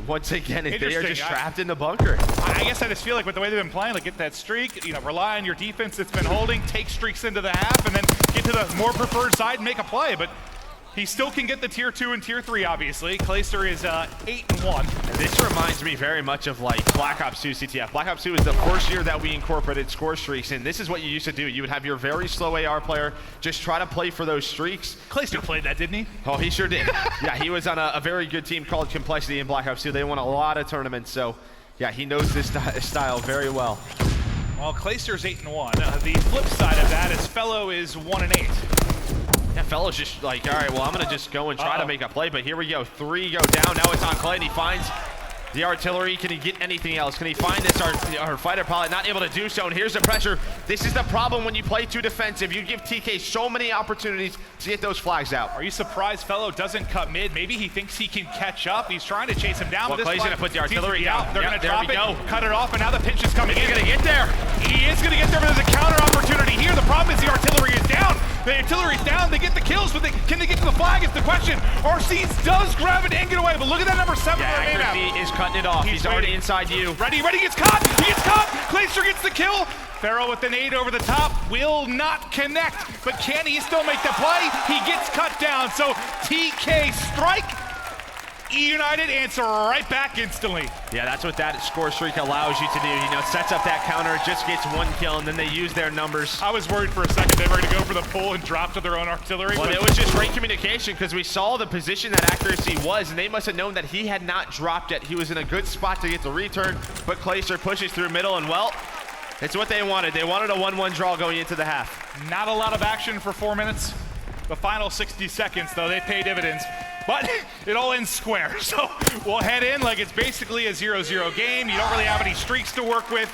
Once again, they are just trapped in the bunker. I guess I just feel like with the way they've been playing, like get that streak, rely on your defense that's been holding, take streaks into the half, and then get to the more preferred side and make a play. But He still can get the tier 2 and tier 3, obviously. Clayster is 8-1. This reminds me very much of like Black Ops 2 CTF. Black Ops 2 is the first year that we incorporated score streaks, and this is what you used to do. You would have your very slow AR player just try to play for those streaks. Clayster played that, didn't he? Oh, he sure did. Yeah, he was on a very good team called Complexity in Black Ops 2. They won a lot of tournaments, so yeah, he knows this style very well. Well, Clayster's 8-1. The flip side of that is Fellow is 1-8. Yeah, Fellow's just like, all right, well, I'm going to just go and try to make a play, but here we go. 3 go down. Now it's on Clay, and he finds the artillery. Can he get anything else? Can he find this our fighter pilot? Not able to do so, and here's the pressure. This is the problem when you play too defensive. You give TK so many opportunities to get those flags out. Are you surprised Fellow doesn't cut mid? Maybe he thinks he can catch up. He's trying to chase him down. Well, but Clay's going to put the artillery down. They're going to drop it, go. cut it off, and now the pinch is coming in. He's going to get there. He is going to get there, but there's a counter opportunity here. The problem is the artillery is down. The artillery's down. They get the kills, but can they get to the flag is the question. RCs does grab it and get away, but look at that number 7. Yeah, accuracy is cutting it off. He's already inside you. Ready, gets caught. He gets caught. Clayster gets the kill. Pharaoh with the nade over the top will not connect, but can he still make the play? He gets cut down, so TK strike. eUnited answer right back instantly. Yeah, that's what that score streak allows you to do. You know, sets up that counter, just gets 1 kill, and then they use their numbers. I was worried for a second they were going to go for the pull and drop to their own artillery. Well, it was just great communication because we saw the position that accuracy was, and they must have known that he had not dropped yet. He was in a good spot to get the return, but Clayster pushes through middle, and well, it's what they wanted. They wanted a 1-1 draw going into the half. Not a lot of action for 4 minutes. The final 60 seconds, though, they pay dividends. But it all ends square. So we'll head in like it's basically a 0-0 game. You don't really have any streaks to work with.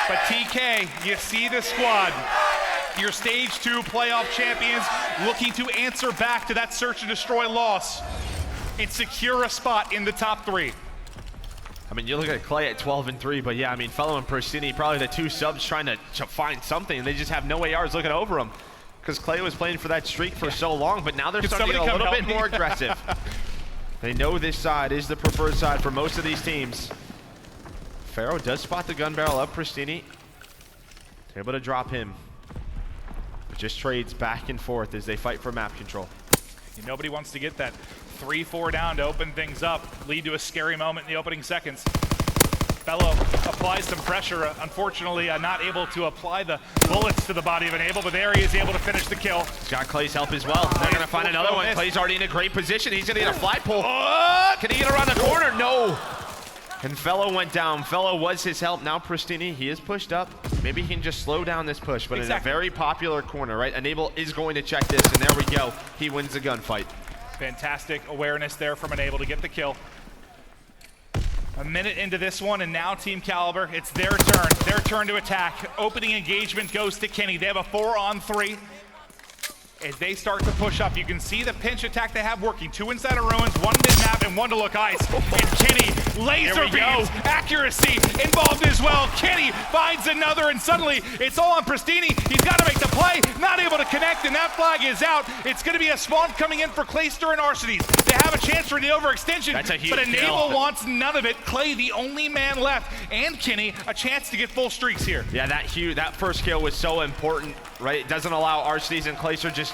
But TK, you see the squad. Your stage 2 playoff champions looking to answer back to that search and destroy loss and secure a spot in the top 3. I mean, you look at Clay at 12-3, but yeah, I mean, Fellow and Pristini, probably the 2 subs trying to find something, and they just have no ARs looking over them. Because Clay was playing for that streak for so long, but now they're starting to get a little bit more aggressive. They know this side is the preferred side for most of these teams. Pharaoh does spot the gun barrel of Pristini. They're able to drop him. But just trades back and forth as they fight for map control. Nobody wants to get that 3-4 down to open things up, lead to a scary moment in the opening seconds. Fellow applies some pressure, unfortunately not able to apply the bullets to the body of Enable, but there he is able to finish the kill. He's got Clay's help as well. They're going to find another one. Clay's already in a great position. He's going to get a fly pull. Can he get around the corner? No. And Fellow went down. Fellow was his help. Now Pristini, he is pushed up. Maybe he can just slow down this push, but in a very popular corner, right? Enable is going to check this, and there we go. He wins the gunfight. Fantastic awareness there from Enable to get the kill. A minute into this one, and now Team Kaliber, it's their turn to attack. Opening engagement goes to Kenny. They have a 4-on-3. As they start to push up, you can see the pinch attack they have working. 2 inside of ruins, 1 mid-map, and 1 to look ice. And Kenny, laser beams, accuracy involved as well. Kenny finds another, and suddenly it's all on Pristini. He's got to make the play, not able to connect, and that flag is out. It's going to be a spawn coming in for Clayster and Arcades. They have a chance for the overextension, but Enable wants none of it. Clay, the only man left, and Kenny, a chance to get full streaks here. Yeah, that first kill was so important, right? It doesn't allow Arcades and Clayster just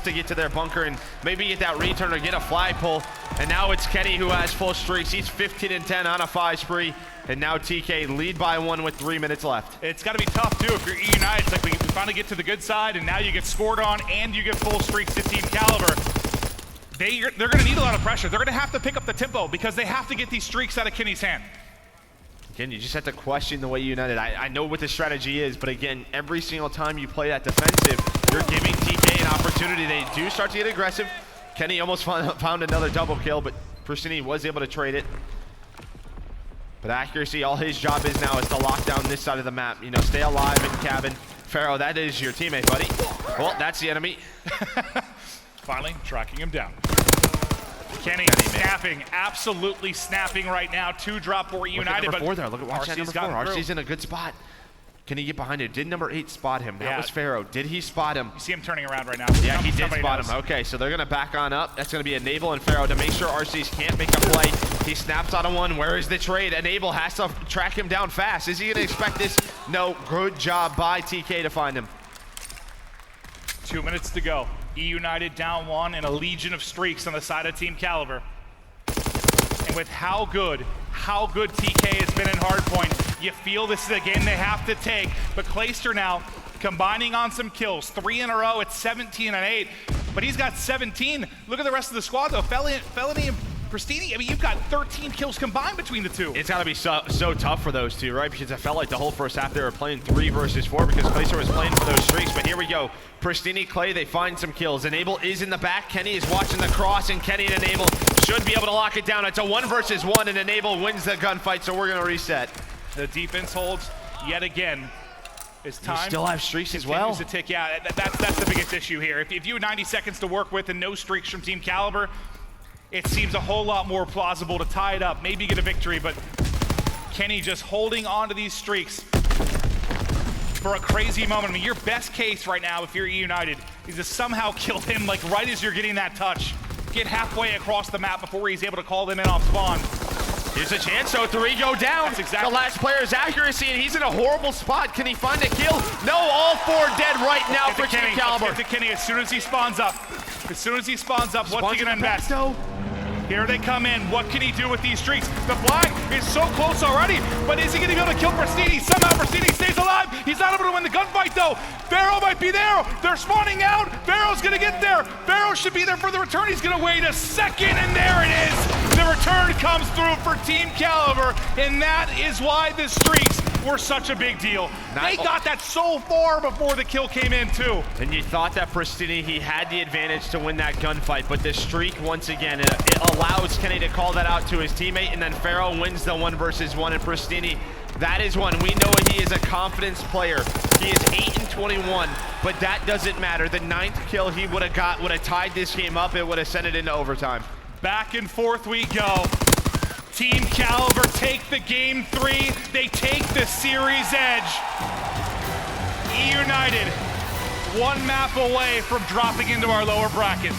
to get to their bunker and maybe get that return or get a flag pull. And now it's Kenny who has full streaks. He's 15-10 on a 5 spree. And now TK lead by 1 with 3 minutes left. It's got to be tough too if you're eUnited. It's like we finally get to the good side, and now you get scored on and you get full streaks to Team Kaliber. They're going to need a lot of pressure. They're going to have to pick up the tempo because they have to get these streaks out of Kenny's hand. Again, you just have to question the way eUnited. I know what the strategy is, but again, every single time you play that defensive, you're giving TK an opportunity. They do start to get aggressive. Kenny almost found another double kill, but Pristini was able to trade it. But accuracy, all his job is now is to lock down this side of the map. You know, stay alive in cabin. Pharaoh, that is your teammate, buddy. Well, that's the enemy. Finally, tracking him down. Kenny snapping, absolutely snapping right now. 2 drop for eUnited. Look at number 4 there. Look at watch that number 4. RC's in a good spot. Can he get behind it? Did number 8 spot him? That was Pharaoh. Did he spot him? You see him turning around right now. Yeah, he did spot him. Okay, so they're going to back on up. That's going to be Enable and Pharaoh to make sure RC's can't make a play. He snaps out of 1. Where is the trade? Enable has to track him down fast. Is he going to expect this? No. Good job by TK to find him. 2 minutes to go. eUnited down 1 and a legion of streaks on the side of Team Kaliber. And with how good TK has been in hardpoint, you feel this is a game they have to take. But Clayster now combining on some kills, 3 in a row at 17 and 8. But he's got 17. Look at the rest of the squad though. Felony and Pristini, I mean, you've got 13 kills combined between the two. It's got to be so tough for those two, right? Because I felt like the whole first half they were playing 3 versus 4 because Clayster was playing for those streaks. But here we go. Pristini, Clay, they find some kills. Enable is in the back. Kenny is watching the cross, and Kenny and Enable should be able to lock it down. It's a 1 versus 1, and Enable wins the gunfight, so we're going to reset. The defense holds yet again. It's time. You still have streaks as well. To tick. Yeah, that's the biggest issue here. If you had 90 seconds to work with and no streaks from Team Kaliber, it seems a whole lot more plausible to tie it up, maybe get a victory, but Kenny just holding on to these streaks for a crazy moment. I mean, your best case right now, if you're eUnited, is to somehow kill him like right as you're getting that touch. Get halfway across the map before he's able to call them in off spawn. Here's a chance, so 3 go down. That's exactly the last player's accuracy, and he's in a horrible spot. Can he find a kill? No, all 4 dead right now for Team Kaliber. Get to Kenny as soon as he spawns up. As soon as he spawns up, what's he gonna invest? Here they come in. What can he do with these streaks? The flag is so close already, but is he gonna be able to kill Pristini? Somehow Pristini stays alive. He's not able to win the gunfight though. Pharaoh might be there. They're spawning out. Pharaoh's gonna get there. Pharaoh should be there for the return. He's gonna wait a second, and there it is. The return comes through for Team Kaliber, and that is why the streaks were such a big deal. They got that so far before the kill came in too. And you thought that Pristini, he had the advantage to win that gunfight, but the streak, once again, it allows Kenny to call that out to his teammate, and then Pharaoh wins the 1 versus 1, and Pristini, that is one. We know he is a confidence player. He is 8 and 21, but that doesn't matter. The 9th kill he would have got would have tied this game up. It would have sent it into overtime. Back and forth we go. Team Kaliber take the game 3. They take the series edge. eUnited 1 map away from dropping into our lower bracket.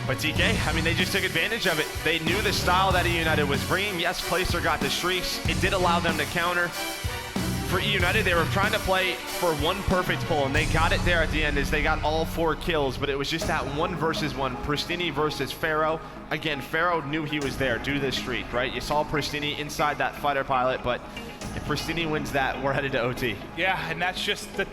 But TK, I mean, they just took advantage of it. They knew the style that eUnited was bringing. Yes, Clayster got the streaks. It did allow them to counter. For eUnited, they were trying to play for 1 perfect pull, and they got it there at the end as they got all 4 kills, but it was just that 1 versus 1. Pristini versus Pharaoh. Again, Pharaoh knew he was there due to the streak, right? You saw Pristini inside that fighter pilot, but if Pristini wins that, we're headed to OT. Yeah, and that's just the...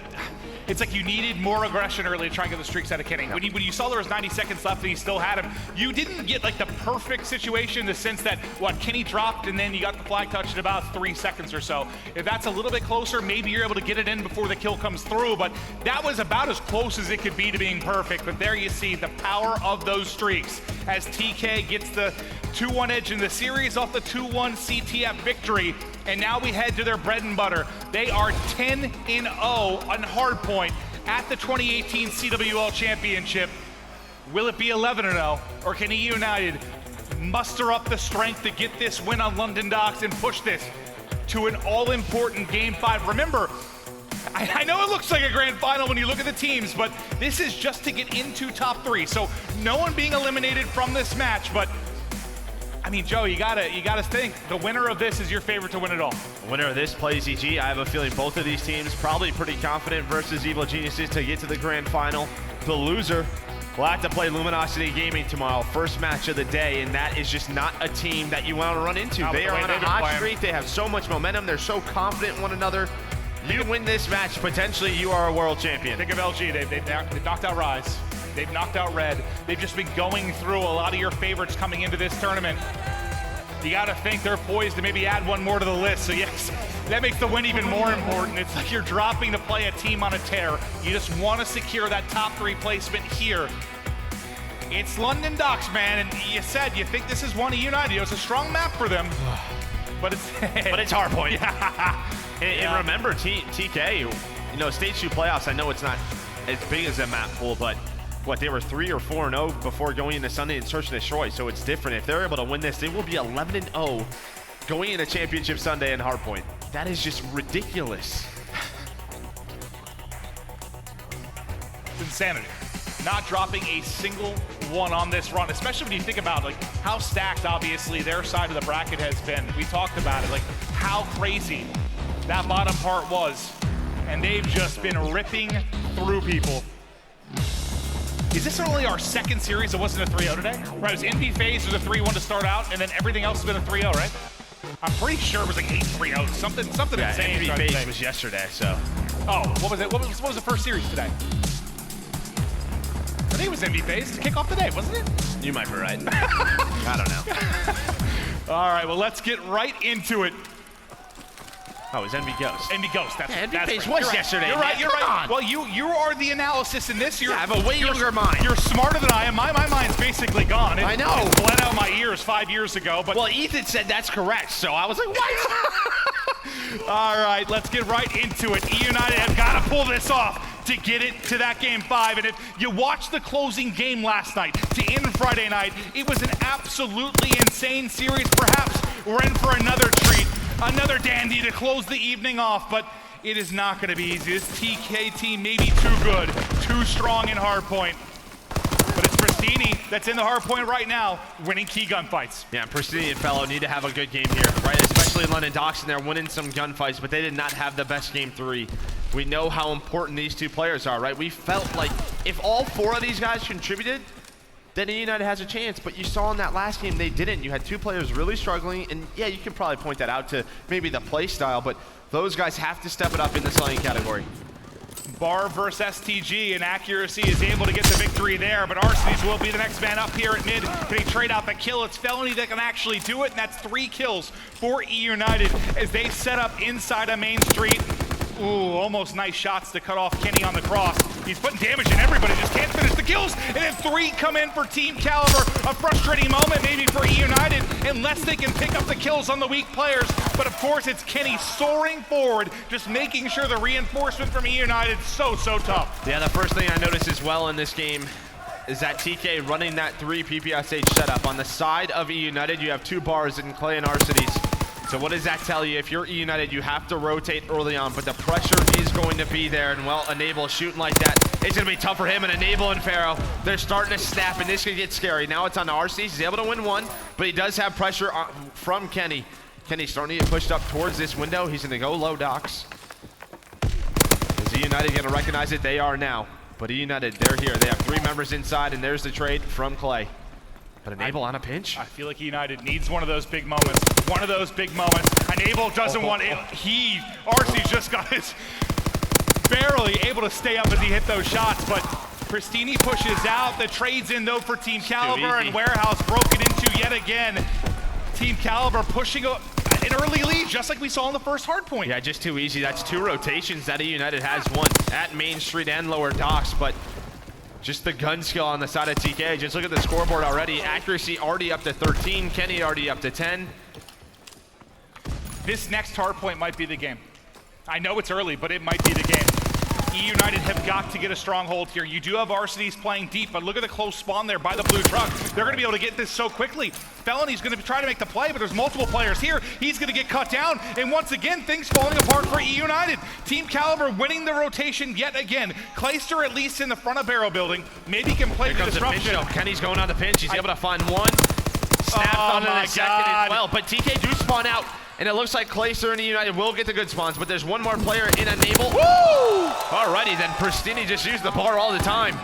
It's like you needed more aggression early to try and get the streaks out of Kenny. When you saw there was 90 seconds left and you still had him, you didn't get like the perfect situation in the sense that, Kenny dropped and then you got the flag touch in about 3 seconds or so. If that's a little bit closer, maybe you're able to get it in before the kill comes through, but that was about as close as it could be to being perfect. But there you see the power of those streaks as TK gets the 2-1 edge in the series off the 2-1 CTF victory. And now we head to their bread and butter. They are 10-0 on hardpoint at the 2018 CWL Championship. Will it be 11-0, or can eUnited muster up the strength to get this win on London Docks and push this to an all-important Game 5? Remember, I know it looks like a grand final when you look at the teams, but this is just to get into top 3. So no one being eliminated from this match, but I mean, Joe, you gotta think the winner of this is your favorite to win it all. The winner of this plays EG. I have a feeling both of these teams probably pretty confident versus Evil Geniuses to get to the grand final. The loser will have to play Luminosity Gaming tomorrow, first match of the day, and that is just not a team that you want to run into. They are on a hot streak. They have so much momentum. They're so confident in one another. You win this match, potentially you are a world champion. Think of LG. They've knocked out Rise. They've knocked out Red. They've just been going through a lot of your favorites coming into this tournament. You gotta think they're poised to maybe add 1 more to the list. So yes, that makes the win even more important. It's like you're dropping to play a team on a tear. You just want to secure that top 3 placement here. It's London Docks, man, and you said you think this is one of eUnited. It's a strong map for them, but it's hardpoint. And remember, TK, stage 2 playoffs. I know it's not as big as a map pool, but they were 3 or 4-0 before going into Sunday and Search and Destroy, so it's different. If they're able to win this, they will be 11-0 going into Championship Sunday in Hardpoint. That is just ridiculous. It's insanity. Not dropping a single one on this run, especially when you think about how stacked obviously their side of the bracket has been. We talked about it, how crazy that bottom part was. And they've just been ripping through people. Is this only our second series? It wasn't a 3-0 today? Right, it was NB phase, it was a 3-1 to start out, and then everything else has been a 3-0, right? I'm pretty sure it was like 8-3-0, something insane. NB phase was yesterday, so. Oh, what was it? What was the first series today? I think it was NB phase to kick off the day, wasn't it? You might be right. I don't know. All right, well, let's get right into it. Oh, it was NB Ghost. NB Ghost. That's NB phase right. was yesterday. You're right. Man. You're Come right. on. Well, you are the analysis in this. I have a way younger mind. You're smarter than I am. My mind's basically gone. I know. It bled out my ears 5 years ago. But well, Ethan said that's correct, so I was like, what? All right, let's get right into it. eUnited have got to pull this off to get it to that game 5. And if you watched the closing game last night to end Friday night, it was an absolutely insane series. Perhaps we're in for another treat. Another dandy to close the evening off, but it is not going to be easy. This TK team may be too good, too strong in hardpoint. But it's Pristini that's in the hardpoint right now, winning key gunfights. Yeah, Pristini and Fellow need to have a good game here, right? Especially London Docks, and they're winning some gunfights, but they did not have the best game 3. We know how important these two players are, right? We felt like if all 4 of these guys contributed, then eUnited has a chance, but you saw in that last game they didn't. You had 2 players really struggling, and yeah, you can probably point that out to maybe the play style, but those guys have to step it up in the slaying category. Bar versus STG, and Accuracy is able to get the victory there, but Arsenes will be the next man up here at mid. Can he trade out the kill? It's Felony that can actually do it, and that's 3 kills for eUnited as they set up inside of Main Street. Ooh, almost nice shots to cut off Kenny on the cross. He's putting damage in everybody, just can't finish the kills. And then 3 come in for Team Kaliber. A frustrating moment maybe for eUnited, unless they can pick up the kills on the weak players. But of course, it's Kenny soaring forward, just making sure the reinforcement from eUnited is so tough. Yeah, the first thing I noticed as well in this game is that TK running that 3 PPSH setup. On the side of eUnited, you have 2 bars in Clay and Arsenes. So what does that tell you? If you're eUnited, you have to rotate early on, but the pressure is going to be there, and well, Enable shooting like that, it's going to be tough for him, and Enable and Pharaoh, they're starting to snap, and this could get scary. Now it's on to RC. He's able to win 1, but he does have pressure from Kenny. Kenny's starting to get pushed up towards this window. He's going to go low, Docks. Is eUnited going to recognize it? They are now, but eUnited, they're here. They have 3 members inside, and there's the trade from Clay. But Enable on a pinch. I feel like eUnited needs one of those big moments. One of those big moments. Enable doesn't want it. RC's just got his barely able to stay up as he hit those shots, but Pristini pushes out. The trade's in though for Team Kaliber, and Warehouse broken into yet again. Team Kaliber pushing an early lead, just like we saw in the first hardpoint. Yeah, just too easy. That's 2 rotations that eUnited has won at Main Street and Lower Docks, but just the gun skill on the side of TK. Just look at the scoreboard already. Accuracy already up to 13. Kenny already up to 10. This next hardpoint might be the game. I know it's early, but it might be the game. eUnited have got to get a stronghold here. You do have Arsenes playing deep, but look at the close spawn there by the blue truck. They're going to be able to get this so quickly. Felony's going to try to make the play, but there's multiple players here. He's going to get cut down, and once again, things falling apart for eUnited. Team Kaliber winning the rotation yet again. Clayster at least in the front of barrel building. Maybe he can play the disruption. Kenny's going on the pinch. He's able to find 1. Snapped on the second as well, but TK do spawn out. And it looks like Clayster and eUnited will get the good spawns, but there's 1 more player in Enable. Woo! Alrighty, then Pristini just used the bar all the time.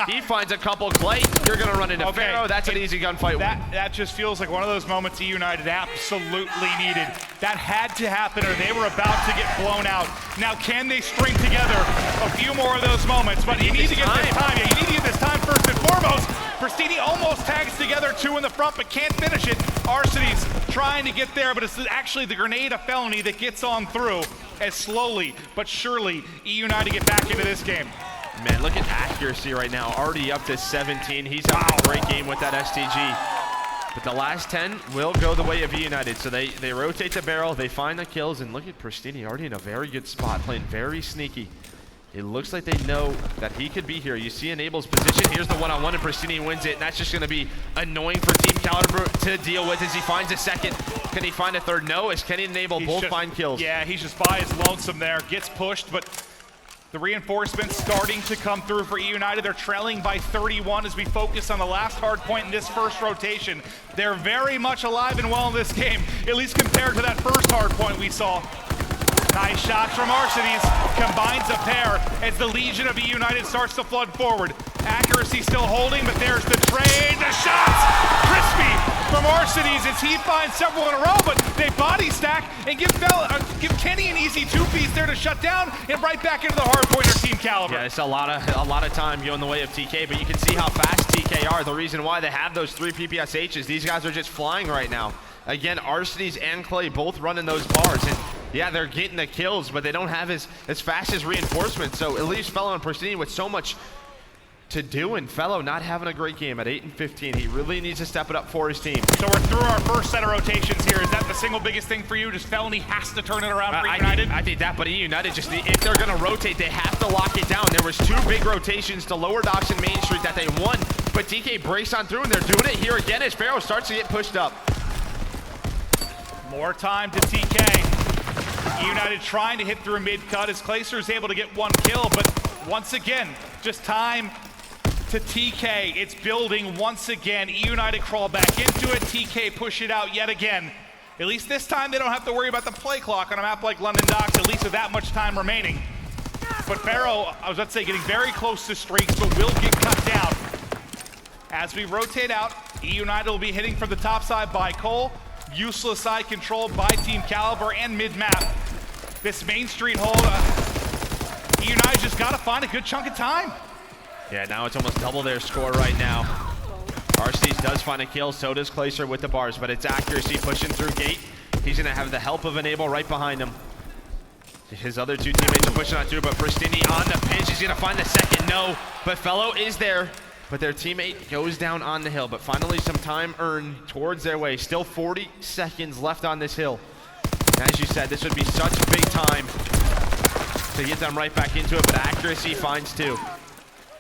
He finds a couple. Clay, you're going to run into Pharaoh. That's an easy gunfight. That just feels like one of those moments eUnited absolutely needed. That had to happen, or they were about to get blown out. Now, can they string together a few more of those moments? But you need to get this time. Yeah, you need to get this time first and foremost. Pristini almost tags together 2 in the front, but can't finish it. Arsenes trying to get there, but it's actually the grenade of Felony that gets on through as slowly but surely eUnited get back into this game. Man, look at Accuracy right now, already up to 17. He's having a great game with that STG. But the last 10 will go the way of eUnited. So they rotate the barrel, they find the kills, and look at Pristini already in a very good spot, playing very sneaky. It looks like they know that he could be here. You see Enable's position. Here's the one-on-one, and Pristini wins it. And that's just going to be annoying for Team Kaliber to deal with as he finds a second. Can he find a third? No, as Kenny and Enable both find kills. Yeah, he's just by his lonesome there. Gets pushed, but the reinforcements starting to come through for eUnited. They're trailing by 31 as we focus on the last hard point in this first rotation. They're very much alive and well in this game, at least compared to that first hard point we saw. Nice shots from Arcades, combines a pair as the Legion of eUnited starts to flood forward. Accuracy still holding, but there's the trade, the shots! Crispy from Arcades as he finds several in a row, but they body stack and give Kenny an easy two-piece there to shut down and right back into the hard pointer Team Kaliber. Yeah, it's a lot of time going the way of TK, but you can see how fast TK are. The reason why they have those 3 PPSHs, these guys are just flying right now. Again, Arcades and Clay both running those bars, and yeah, they're getting the kills, but they don't have as fast as reinforcements, so it leaves Fellow and Pristine with so much to do, and Fellow not having a great game at 8 and 15. He really needs to step it up for his team. So we're through our first set of rotations here. Is that the single biggest thing for you? Just Felony has to turn it around for eUnited? I think that, but eUnited just, if they're gonna rotate, they have to lock it down. There was 2 big rotations to Lower Docks and Main Street that they won, but TK breaks on through, and they're doing it here again as Pharaoh starts to get pushed up. More time to TK. eUnited trying to hit through a mid-cut as Clayster's able to get 1 kill, but once again, just time to TK. It's building once again. eUnited crawl back into it. TK push it out yet again. At least this time they don't have to worry about the play clock on a map like London Docks, at least with that much time remaining. But Pharaoh, I was about to say, getting very close to streaks, but will get cut down. As we rotate out, eUnited will be hitting for the top side by Cole. Useless side controlled by Team Kaliber and mid-map. This Main Street hold, eUnited just got to find a good chunk of time. Yeah, now it's almost double their score right now. Arcades does find a kill, so does Clayster with the bars, but it's accuracy pushing through gate. He's gonna have the help of Enable right behind him. His other 2 teammates are pushing on through, but Pristini on the pinch. He's gonna find the second, no, but Fellow is there. But their teammate goes down on the hill, but finally some time earned towards their way. Still 40 seconds left on this hill. As you said, this would be such big time to get them right back into it, but accuracy finds 2.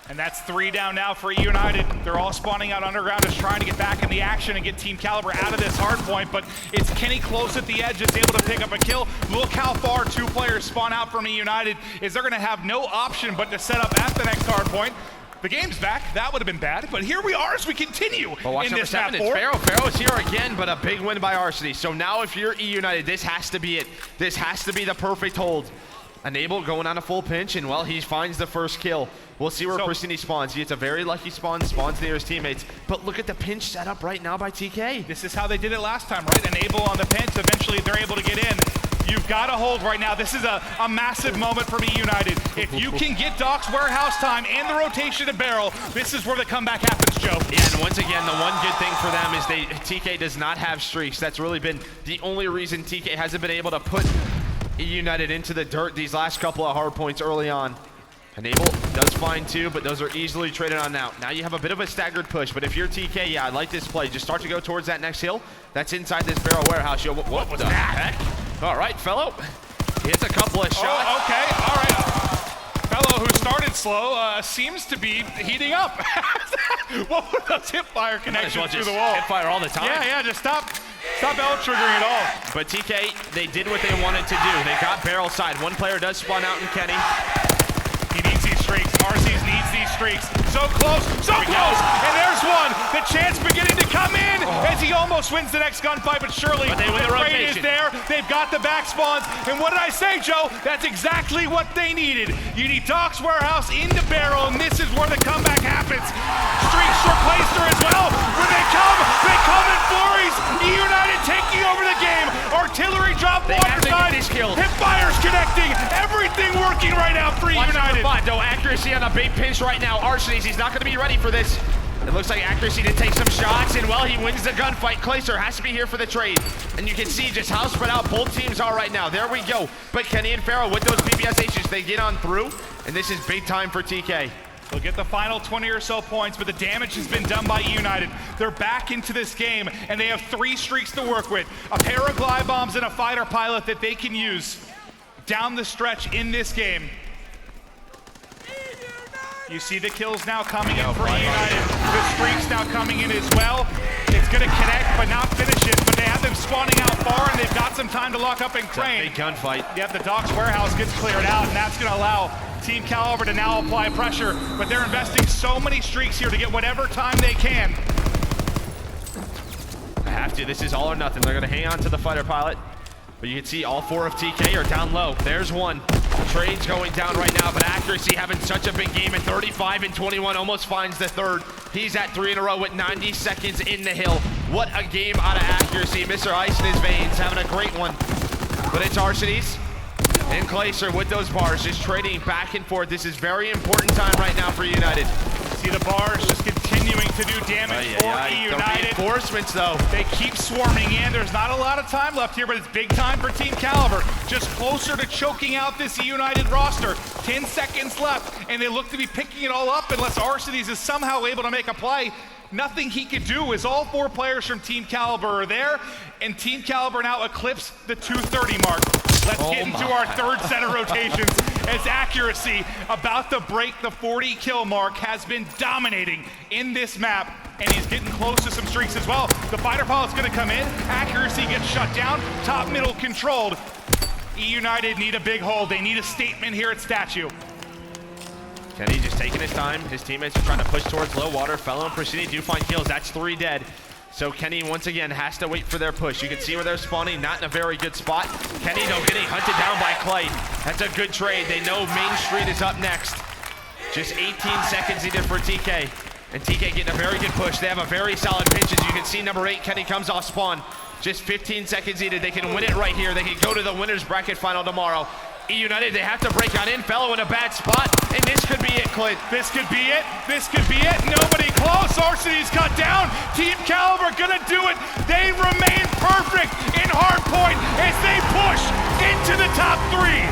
And that's 3 down now for eUnited. They're all spawning out underground, just trying to get back in the action and get Team Kaliber out of this hard point, but it's Kenny close at the edge that's able to pick up a kill. Look how far 2 players spawn out from eUnited, is they're gonna have no option but to set up at the next hard point. The game's back. That would have been bad, but here we are as we continue in this map 4. Pharaoh's here again, but a big win by Arcades. So now if you're eUnited, this has to be it. This has to be the perfect hold. Enable going on a full pinch, and well, he finds the first kill. We'll see where Pristini spawns. He gets a very lucky spawn, spawns near his teammates. But look at the pinch set up right now by TK. This is how they did it last time, right? Enable on the pinch. Eventually, they're able to get in. You've got to hold right now. This is a massive moment for eUnited. If you can get Doc's warehouse time and the rotation to barrel, this is where the comeback happens, Joe. Yeah, and once again, the one good thing for them is TK does not have streaks. That's really been the only reason TK hasn't been able to put eUnited into the dirt these last couple of hard points early on. Enable does find 2, but those are easily traded on now. Now you have a bit of a staggered push, but if you're TK, yeah, I like this play. Just start to go towards that next hill. That's inside this barrel warehouse. Yo, what was that? Heck? All right, Fellow. Hits a couple of shots. Oh, okay, all right. Fellow who started slow seems to be heating up. What were those hip fire connections through the wall? Hip fire all the time. Yeah, just stop L triggering it all. But TK, they did what they wanted to do. They got barrel side. One player does spawn out in Kenny. He needs these streaks. Arcades needs these streaks. So close, so close! And there's one. The chance beginning to come in as he almost wins the next gunfight, but surely they win the raid is rotation. there. They've got the back spawns. And what did I say, Joe? That's exactly what they needed. You need Doc's warehouse into barrel, and this is where the comeback happens. Streaks for Clayster as well. When they come in flurries. eUnited taking over the game. Artillery drop water side. Hip fires connecting. Everything working right now for eUnited. Though accuracy on a big pinch right now. Arcades, he's not going to be ready for this. It looks like accuracy to take some shots, and well, he wins the gunfight. Clayster has to be here for the trade. And you can see just how spread out both teams are right now. There we go. But Kenny and Pharaoh with those PPSHs, they get on through, and this is big time for TK. They'll get the final 20 or so points, but the damage has been done by eUnited. They're back into this game, and they have 3 streaks to work with. A pair of glide bombs and a fighter pilot that they can use down the stretch in this game. You see the kills now coming in for eUnited. The streaks now coming in as well. It's going to connect, but not finish it. But they have them spawning out far, and they've got some time to lock up and crane. Big gunfight. Yep, the Doc's warehouse gets cleared out, and that's going to allow Team Kaliber to now apply pressure. But they're investing so many streaks here to get whatever time they can. I have to. This is all or nothing. They're going to hang on to the fighter pilot. But you can see all 4 of TK are down low. There's one. Trades going down right now, but accuracy having such a big game at 35 and 21, almost finds the third. He's at 3 in a row with 90 seconds in the hill. What a game out of accuracy. Mr. Ice in his veins, having a great one. But it's Arcitys and Glacier with those bars, just trading back and forth. This is very important time right now for United. See the bars just continuing to do damage for eUnited. The reinforcements, though. They keep swarming in. There's not a lot of time left here, but it's big time for Team Kaliber. Just closer to choking out this eUnited roster. 10 seconds left, and they look to be picking it all up unless Arcitys is somehow able to make a play. Nothing he could do as all 4 players from Team Kaliber are there, and Team Kaliber now eclipse the 230 mark. Let's get into our third set of rotations as accuracy about to break the 40 kill mark has been dominating in this map, and he's getting close to some streaks as well. The fighter pilot's gonna come in, accuracy gets shut down, top middle controlled. eUnited need a big hold, they need a statement here at Statue. Kenny just taking his time. His teammates are trying to push towards low water. Fellow and Pristini do find kills. That's 3 dead. So Kenny, once again, has to wait for their push. You can see where they're spawning, not in a very good spot. Kenny, though, getting hunted down by Clay. That's a good trade. They know Main Street is up next. Just 18 seconds needed for TK. And TK getting a very good push. They have a very solid pinch. As you can see, number 8, Kenny comes off spawn. Just 15 seconds needed. They can win it right here. They can go to the winner's bracket final tomorrow. eUnited, they have to break on in. Fellow in a bad spot, and this could be it, Clint. This could be it. This could be it. Nobody close. Arcitys cut down. Team Kaliber gonna do it. They remain perfect in hardpoint as they push into the top 3.